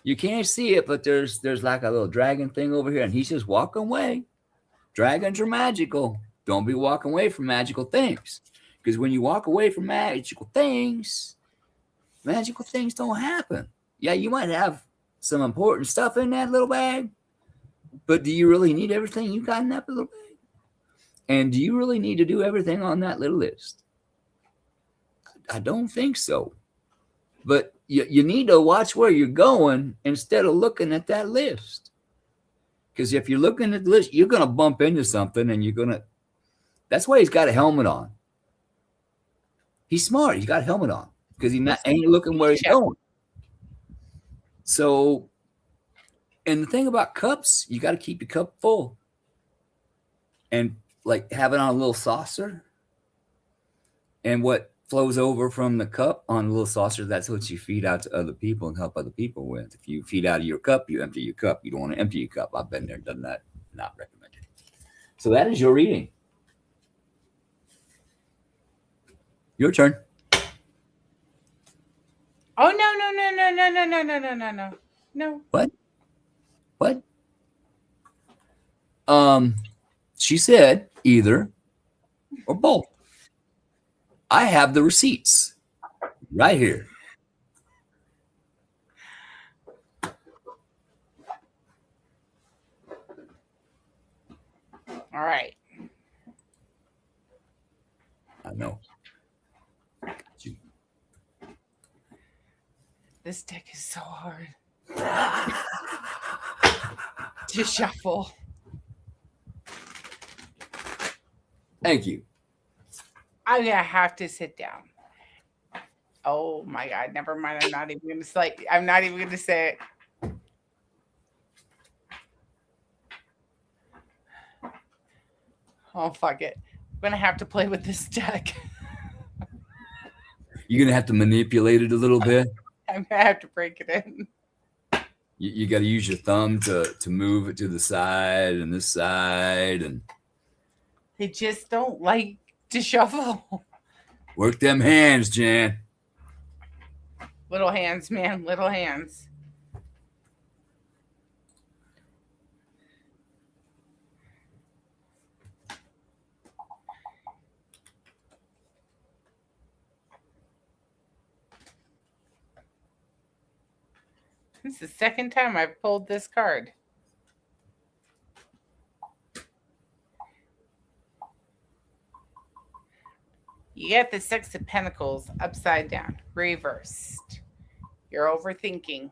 you can't see it. But there's like a little dragon thing over here, and he's just walking away. Dragons are magical. Don't be walking away from magical things, because when you walk away from magical things don't happen. Yeah, you might have some important stuff in that little bag, but do you really need everything you got in that little bag? And do you really need to do everything on that little list? I don't think so. But you need to watch where you're going instead of looking at that list. Because if you're looking at the list, you're going to bump into something, and that's why he's got a helmet on. He's smart. He's got a helmet on because ain't looking where he's going. So, and the thing about cups, you got to keep your cup full. And like have it on a little saucer. And what flows over from the cup on a little saucer, that's what you feed out to other people and help other people with. If you feed out of your cup, you empty your cup. You don't want to empty your cup. I've been there, done that. Not recommended. So that is your reading. Your turn. Oh no. What? She said either or both. I have the receipts right here. All right. I know. This deck is so hard to shuffle. Thank you. I'm gonna have to sit down. Oh my god! Never mind. I'm not even gonna say it. Oh fuck it! I'm gonna have to play with this deck. You're gonna have to manipulate it a little bit. I'm gonna have to break it in. You got to use your thumb to move it to the side and this side, and they just don't like to shuffle. Work them hands, Jan. Little hands, man. Little hands. This is the second time I've pulled this card. You get the Six of Pentacles upside down, reversed. You're overthinking.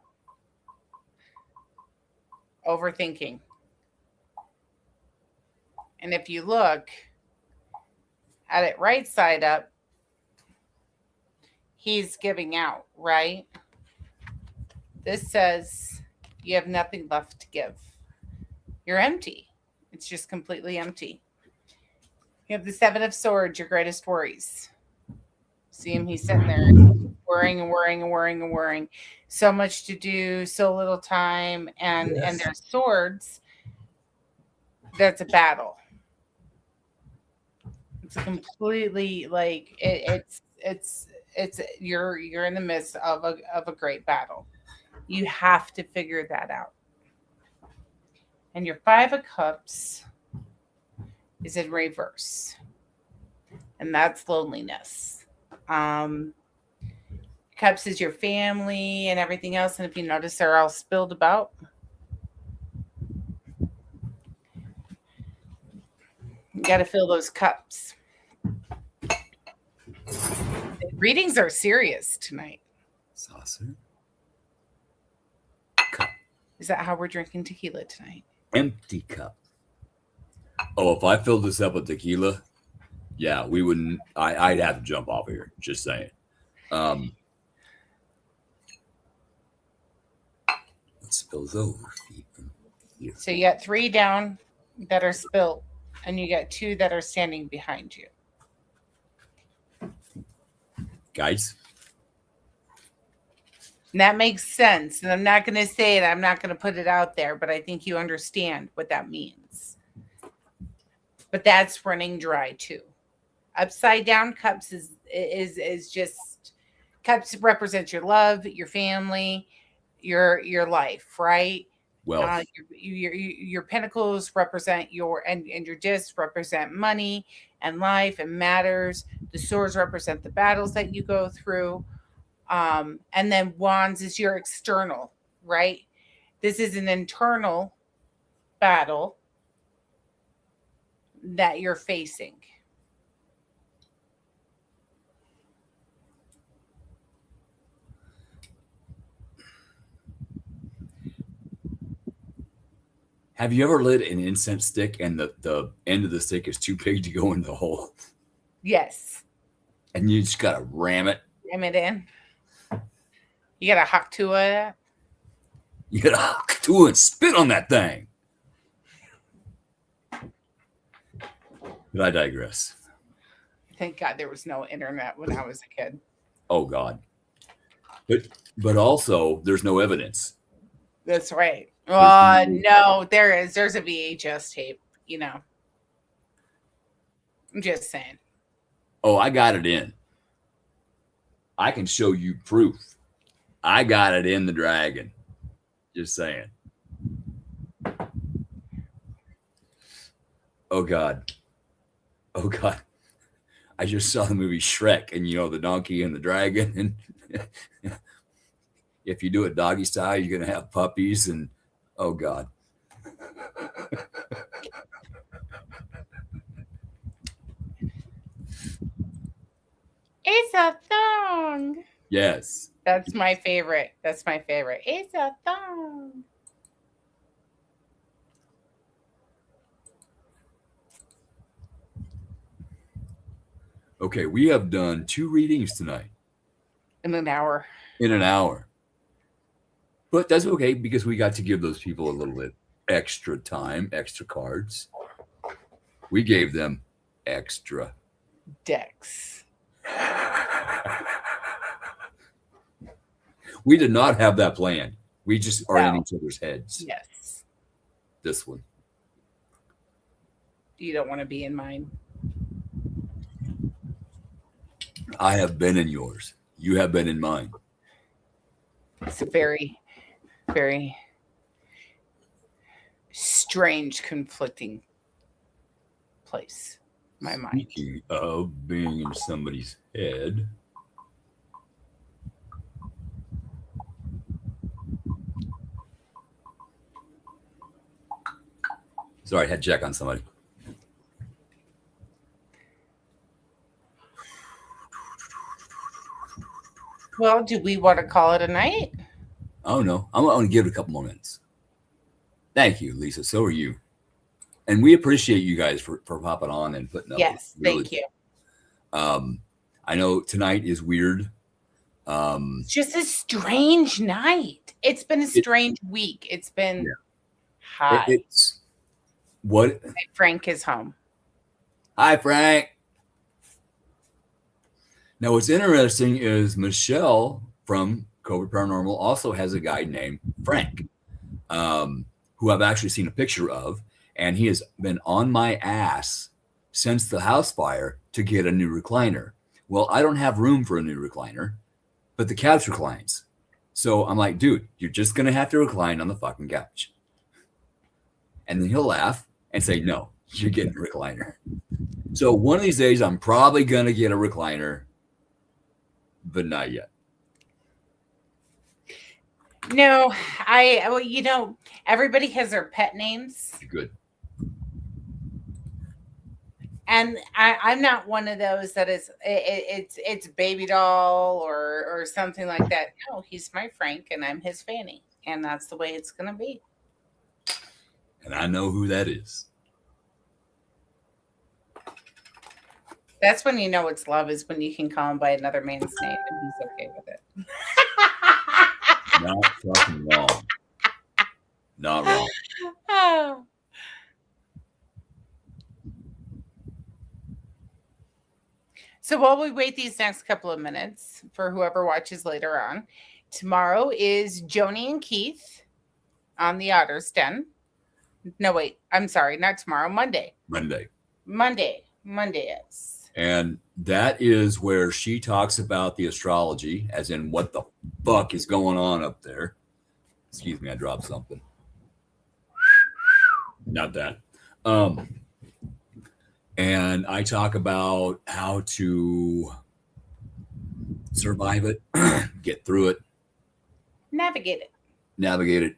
Overthinking. And if you look at it right side up, he's giving out, right? This says you have nothing left to give. You're empty. It's just completely empty. You have the Seven of Swords, your greatest worries. See him? He's sitting there worrying and worrying and worrying and worrying. So much to do, so little time, and there's swords. That's a battle. It's completely like it's you're in the midst of a great battle. You have to figure that out. And your Five of Cups is in reverse. And that's loneliness. Cups is your family and everything else. And if you notice, they're all spilled about. You got to fill those cups. Readings are serious tonight. Saucer. Is that how we're drinking tequila tonight? Empty cup. Oh, if I filled this up with tequila, yeah, we wouldn't. I'd have to jump off here. Just saying. It spills over. Here. So you got 3 down that are spilt, and you got 2 that are standing behind you. Guys. And that makes sense. And I'm not going to say it. I'm not going to put it out there, but I think you understand what that means. But that's running dry too. Upside down cups is just cups represent your love, your family, your life, right? Well, your pentacles represent your and your discs represent money and life and matters. The swords represent the battles that you go through. And then wands is your external, right? This is an internal battle that you're facing. have you ever lit an incense stick and the end of the stick is too big to go in the hole? Yes. And you just got to ram it. Ram it in. You got to hock to it. You got to hock to it and spit on that thing. But I digress. Thank God there was no internet when I was a kid. Oh God. But also there's no evidence. That's right. No, there is. There's a VHS tape, you know. I'm just saying. Oh, I got it in. I can show you proof. I got it in the dragon. Just saying. Oh God. Oh God. I just saw the movie Shrek, and you know the donkey and the dragon, and if you do it doggy style, you're gonna have puppies, and oh God. It's a thong. Yes. That's my favorite. That's my favorite. It's a thong. Okay, we have done 2 readings tonight. In an hour. In an hour. But that's okay because we got to give those people a little bit extra time, extra cards. We gave them extra decks. We did not have that planned. We just are in each other's heads. Yes. This one. You don't want to be in mine. I have been in yours. You have been in mine. It's a very, very strange, conflicting place. My mind. Speaking of being in somebody's head. Sorry, I had to check on somebody. Well, do we want to call it a night? Oh, no. I'm going to give it a couple more minutes. Thank you, Lisa. So are you. And we appreciate you guys for popping on and putting up. Yes, thank you. I know tonight is weird. It's just a strange night. It's been a strange week. It's been hot. It's what? Frank is home. Hi, Frank. Now, what's interesting is Michelle from COVID Paranormal also has a guy named Frank, who I've actually seen a picture of, and he has been on my ass since the house fire to get a new recliner. Well, I don't have room for a new recliner, but the couch reclines. So I'm like, dude, you're just going to have to recline on the fucking couch. And then he'll laugh and say, no, you're getting a recliner. So one of these days, I'm probably going to get a recliner, but not yet. No, you know, everybody has their pet names. Good. And I'm not one of those that is it's baby doll or something like that. No, he's my Frank and I'm his Fanny, and that's the way it's gonna be. And I know who that is. That's when you know it's love, is when you can call him by another man's name and he's okay with it. Not fucking wrong. Not wrong. Oh. So while we wait these next couple of minutes for whoever watches later on, tomorrow is Joni and Keith on the Otter's Den. No, wait, I'm sorry, not tomorrow, Monday. Monday is. And that is where she talks about the astrology, as in what the fuck is going on up there. Excuse me, I dropped something. Not that. And I talk about how to survive it, get through it, navigate it.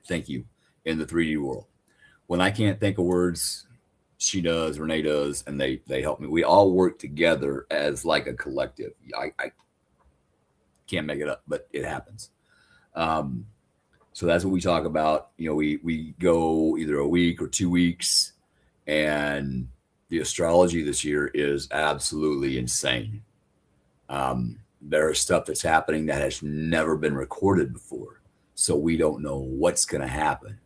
Thank you. In the 3D world. When I can't think of words, she does, Renee does, and they help me. We all work together as like a collective. I can't make it up, but it happens. So that's what we talk about. You know, we go either a week or 2 weeks, and the astrology this year is absolutely insane. There is stuff that's happening that has never been recorded before. So we don't know what's going to happen.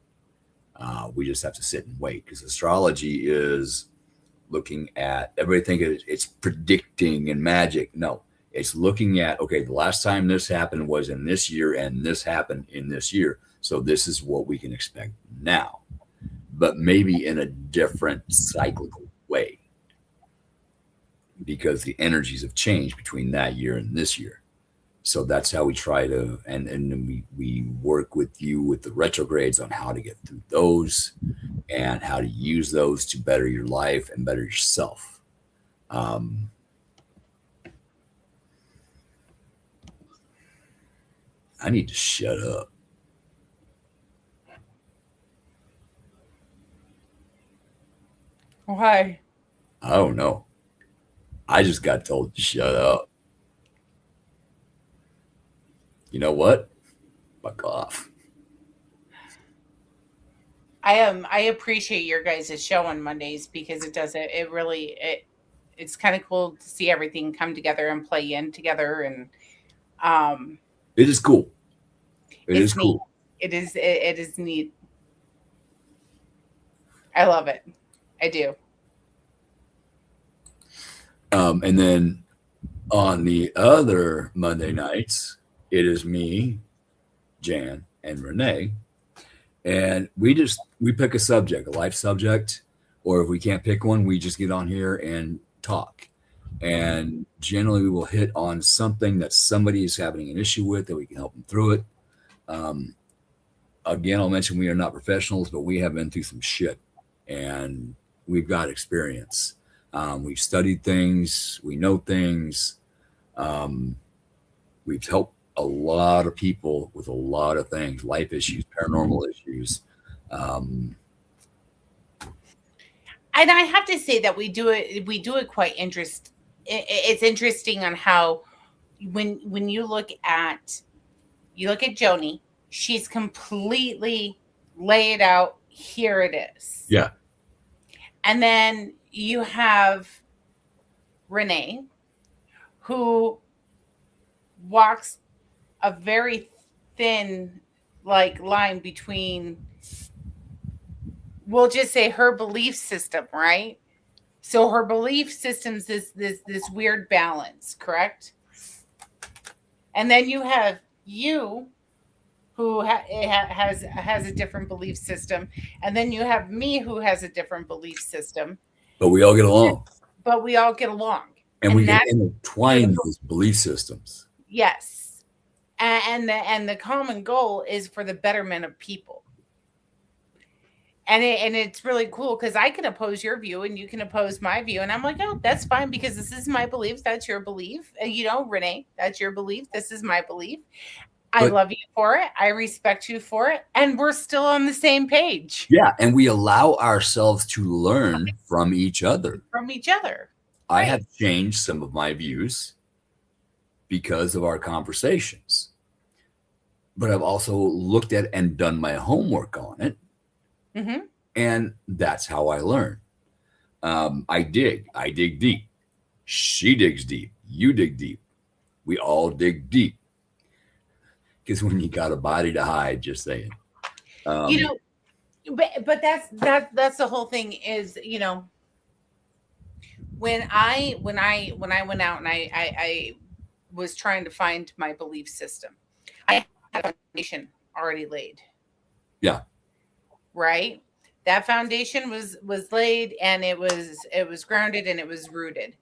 We just have to sit and wait, because astrology is looking at everything. It's predicting and magic. No, it's looking at, okay, the last time this happened was in this year, and this happened in this year. So this is what we can expect now, but maybe in a different cyclical way, because the energies have changed between that year and this year. So that's how we try to, and then we work with you with the retrogrades on how to get through those and how to use those to better your life and better yourself. I need to shut up. Why? I don't know. I just got told to shut up. You know what? Fuck off. I appreciate your guys' show on Mondays, because it's kind of cool to see everything come together and play in together, and it is cool. It is neat. cool. It is neat. I love it. I do. And then on the other Monday nights, it is me, Jan, and Renee. And we pick a subject, a life subject, or if we can't pick one, we just get on here and talk. And generally we will hit on something that somebody is having an issue with, that we can help them through it. Again, I'll mention we are not professionals, but we have been through some shit, and we've got experience. We've studied things. We know things. We've helped a lot of people with a lot of things, life issues, paranormal issues. And I have to say that we do it quite interesting. It's interesting on how when you look at Joni, she's completely laid out. Here it is. Yeah. And then you have Renee, who walks a very thin line between, we'll just say, her belief system, right? So her belief system's this weird balance, correct? And then you have you, who has a different belief system, and then you have me, who has a different belief system. But we all get along. And we can intertwine those belief systems. Yes. And the common goal is for the betterment of people. And it's really cool, because I can oppose your view and you can oppose my view. And I'm like, oh, that's fine, because this is my belief. That's your belief. Renee, that's your belief. This is my belief. I love you for it. I respect you for it. And we're still on the same page. Yeah. And we allow ourselves to learn from each other. I have changed some of my views because of our conversations. But I've also looked at and done my homework on it. Mm-hmm. And that's how I learn. I dig deep. She digs deep. You dig deep. We all dig deep. Because when you got a body to hide, just saying. You know, but that's the whole thing is, you know, when I went out and I was trying to find my belief system, I had a foundation already laid. Yeah. Right? That foundation was laid, and it was grounded, and it was rooted.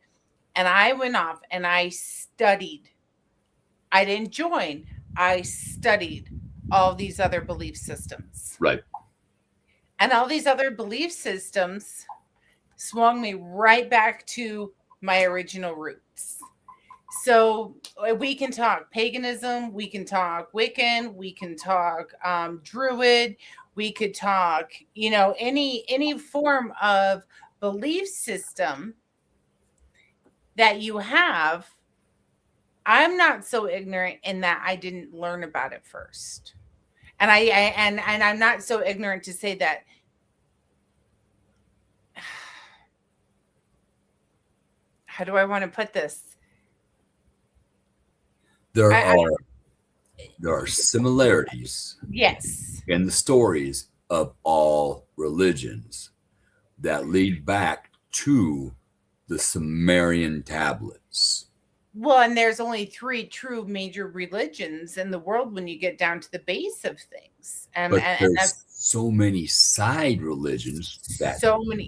And I went off and I studied. I didn't join. I studied all these other belief systems. Right. And all these other belief systems swung me right back to my original roots. So we can talk paganism, we can talk Wiccan, we can talk Druid, we could talk, you know, any form of belief system that you have. I'm not so ignorant in that I didn't learn about it first. And and I'm not so ignorant to say that how do I want to put this? There are similarities. Yes. In the stories of all religions that lead back to the Sumerian tablets. Well, and there's only 3 true major religions in the world when you get down to the base of things. But there's so many side religions that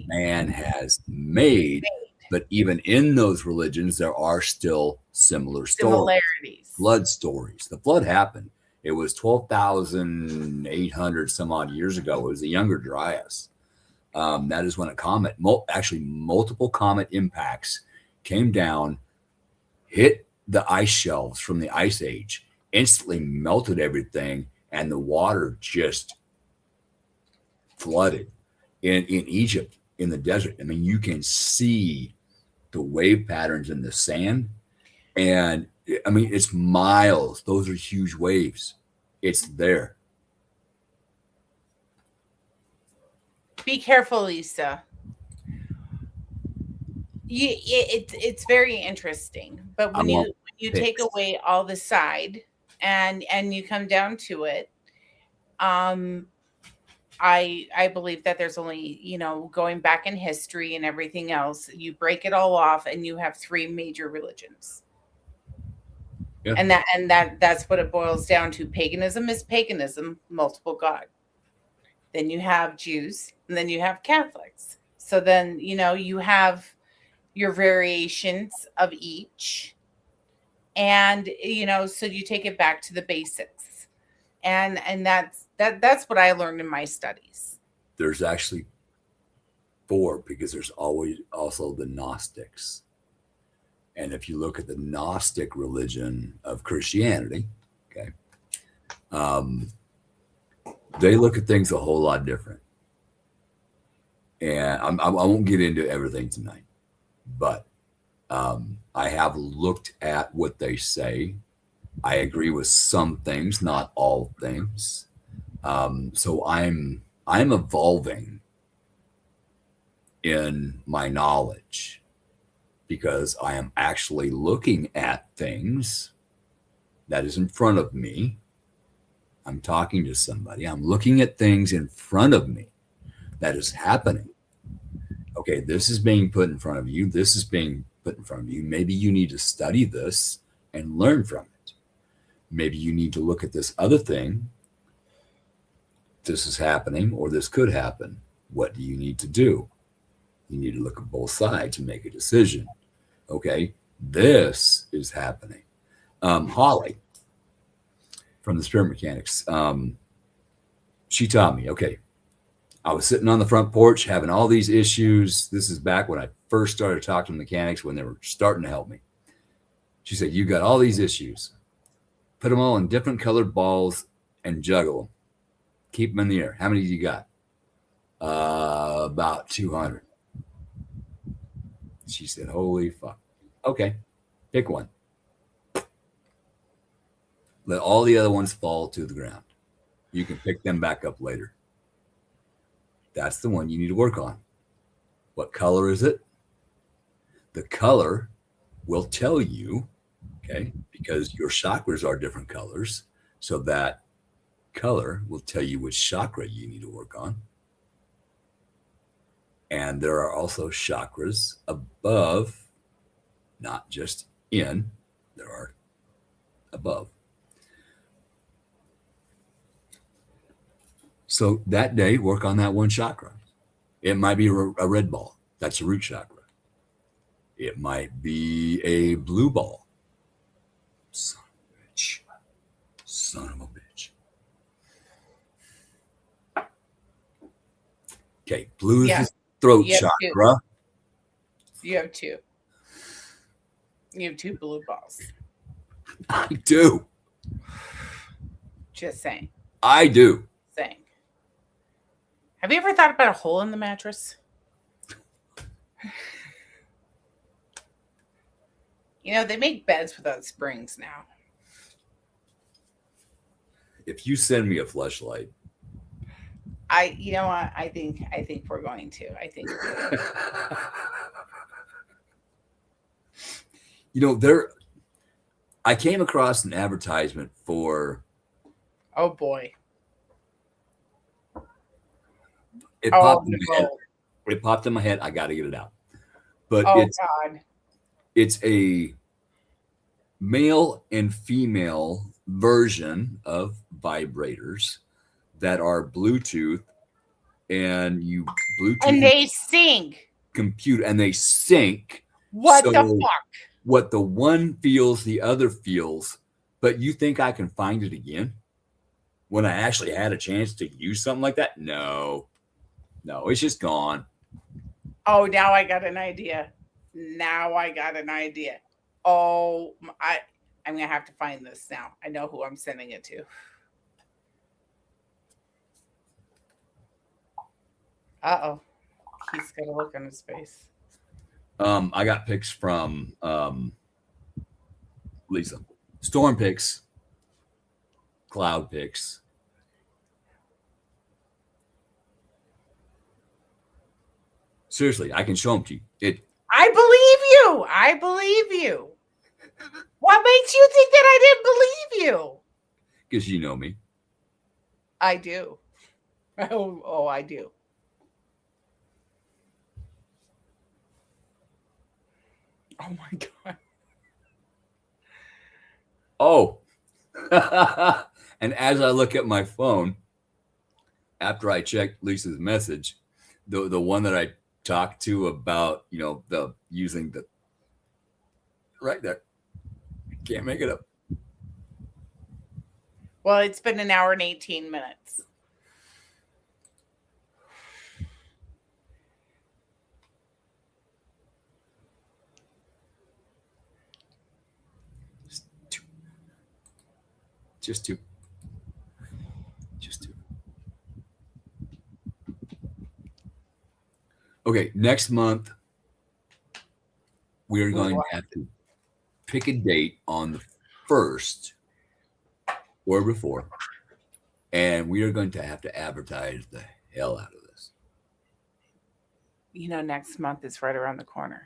man has made. But even in those religions, there are still similarities. Flood stories. The flood happened. It was 12,800 some odd years ago. It was the Younger Dryas. That is when a comet, actually multiple comet impacts, came down, hit the ice shelves from the Ice Age, instantly melted everything, and the water just flooded in Egypt, in the desert. I mean, you can see the wave patterns in the sand. And I mean, it's miles. Those are huge waves. It's there. Be careful, Lisa. It's very interesc but when you take away all the side and you come down to it, I believe that there's only, you know, going back in history and everything else, you break it all off and you have 3 major religions. Yeah. And that's what it boils down to. Paganism is paganism, multiple God. Then you have Jews, and then you have Catholics. So then, you know, you have your variations of each. And, you know, so you take it back to the basics. And that's what I learned in my studies. There's actually 4, because there's always also the Gnostics. And if you look at the Gnostic religion of Christianity, okay, they look at things a whole lot different. And I won't get into everything tonight, but I have looked at what they say. I agree with some things, not all things. So I'm evolving in my knowledge, because I am actually looking at things that is in front of me. I'm talking to somebody. I'm looking at things in front of me that is happening. Okay, this is being put in front of you. This is being put in front of you. Maybe you need to study this and learn from it. Maybe you need to look at this other thing. This is happening, or this could happen. What do you need to do? You need to look at both sides and make a decision. Okay, this is happening. Holly from the Spirit Mechanics, she taught me, okay, I was sitting on the front porch having all these issues. This is back when I first started talking to mechanics, when they were starting to help me. She said, you got all these issues. Put them all in different colored balls and juggle them. Keep them in the air. How many do you got? About 200. She said, holy fuck. Okay, pick one. Let all the other ones fall to the ground. You can pick them back up later. That's the one you need to work on. What color is it? The color will tell you, okay, because your chakras are different colors. So that color will tell you which chakra you need to work on. And there are also chakras above, not just in, there are above. So that day, work on that one chakra. It might be a red ball. That's a root chakra. It might be a blue ball. Son of a bitch. Son of a bitch. Okay, blue is the throat chakra. You have two. You have two blue balls. I do. Just saying. I do. Saying. Have you ever thought about a hole in the mattress? You know, they make beds without springs now. If you send me a fleshlight, you know what? I think we're going to. I think. You know, I came across an advertisement for. Oh boy. It popped in my head. It popped in my head. I got to get it out. But God. It's a male and female version of vibrators that are Bluetooth, and you Bluetooth and they sync. Compute and they sync. What the fuck? What the one feels, the other feels. But you think I can find it again when I actually had a chance to use something like that? No, it's just gone. Oh, now I got an idea. Oh, I'm gonna have to find this now. I know who I'm sending it to. Uh-oh. He's got a look on his face. I got pics from Lisa. Storm pics. Cloud pics. Seriously, I can show them to you. I believe you. What makes you think that I didn't believe you? Because you know me. I do. Oh, I do. Oh my God. Oh. And as I look at my phone, after I checked Lisa's message, the one that I talked to about, the using the right there. Can't make it up. Well, it's been an hour and 18 minutes. Just two. Okay, next month we are going to have to pick a date on the 1st or before, and we are going to have to advertise the hell out of this. You know, next month is right around the corner.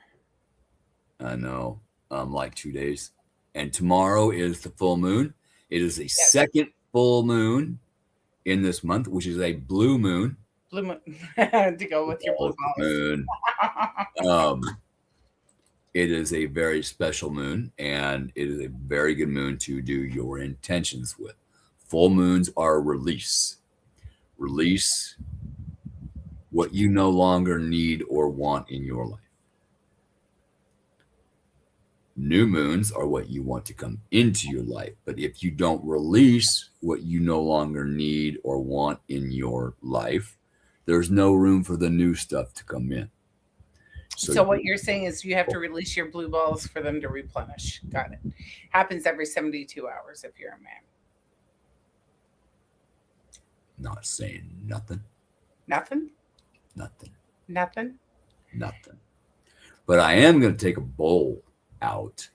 I know. Like 2 days. And tomorrow is the full moon. It is a second full moon in this month, which is a blue moon. Blue moon. To go with your blue moon. It is a very special moon, and it is a very good moon to do your intentions with. Full moons are release. Release what you no longer need or want in your life. New moons are what you want to come into your life. But if you don't release what you no longer need or want in your life, there's no room for the new stuff to come in. So what you're saying is you have to release your blue balls for them to replenish. Got it. Happens every 72 hours if you're a man. Not saying nothing. Nothing? Nothing. Nothing? Nothing. But I am going to take a bowl out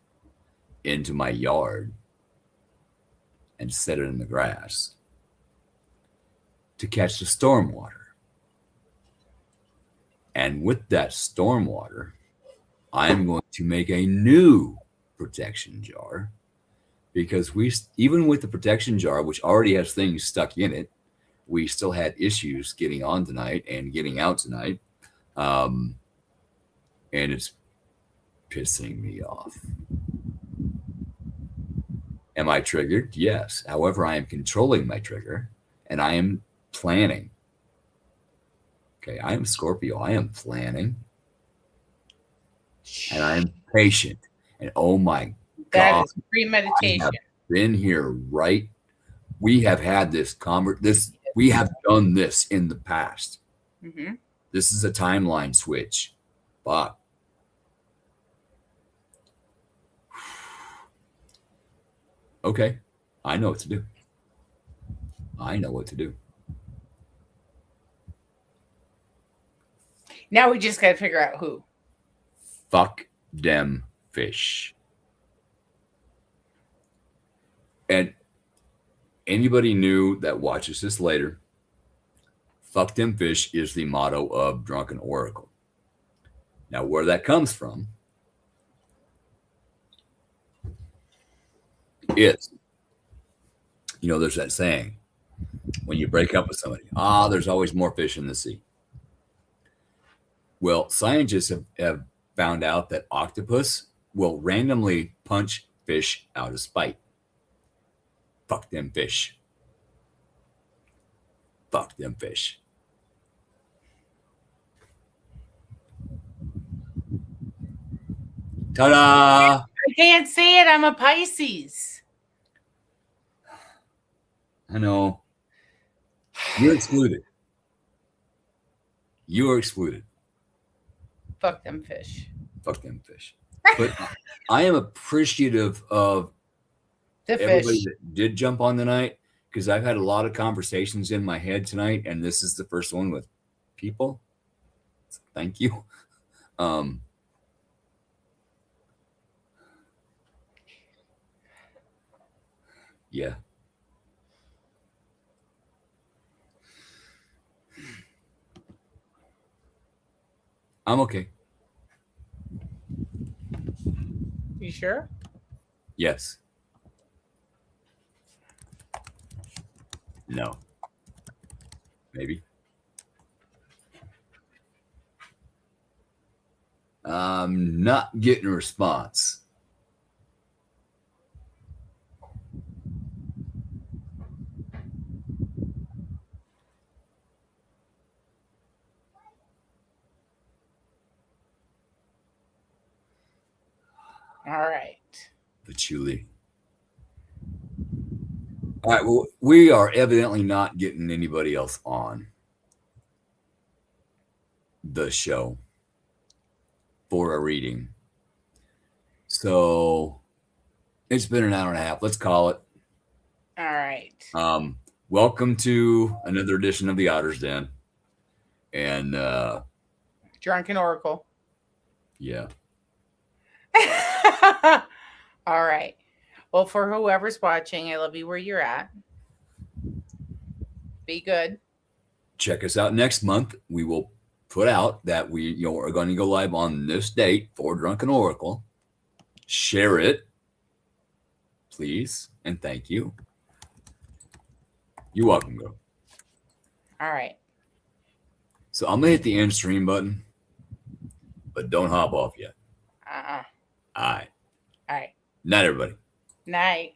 into my yard and set it in the grass to catch the storm water. And with that storm water, I'm going to make a new protection jar, because even with the protection jar, which already has things stuck in it, we still had issues getting on tonight and getting out tonight. And it's pissing me off. Am I triggered? Yes. However, I am controlling my trigger and I am planning. Okay, I am Scorpio. I am planning. And I am patient. And oh my That God. is premeditation. I have been here, right? We have had this we have done this in the past. Mm-hmm. This is a timeline switch. But okay, I know what to do. I know what to do. Now we just got to figure out who. Fuck them fish. And anybody new that watches this later, fuck them fish is the motto of Drunken Oracle. Now, where that comes from is, there's that saying, when you break up with somebody, there's always more fish in the sea. Well, scientists have found out that octopus will randomly punch fish out of spite. Fuck them fish. Fuck them fish. Ta-da! I can't say it. I'm a Pisces. I know. You're excluded. You are excluded. Fuck them fish. Fuck them fish. But I am appreciative of everybody that did jump on tonight, because I've had a lot of conversations in my head tonight, and this is the first one with people. So thank you. Yeah. I'm okay. You sure? Yes. No. Maybe. I'm not getting a response. All right. Patchouli. All right. Well, we are evidently not getting anybody else on the show for a reading. So it's been an hour and a half. Let's call it. All right. Welcome to another edition of the Otter's Den. And Drunken Oracle. Yeah. All right. Well, for whoever's watching, I love you where you're at. Be good. Check us out next month. We will put out that we are going to go live on this date for Drunken Oracle. Share it, please, and thank you. You're welcome, girl. All right. So I'm gonna hit the end stream button, but don't hop off yet. All right. right. Night, everybody. Night.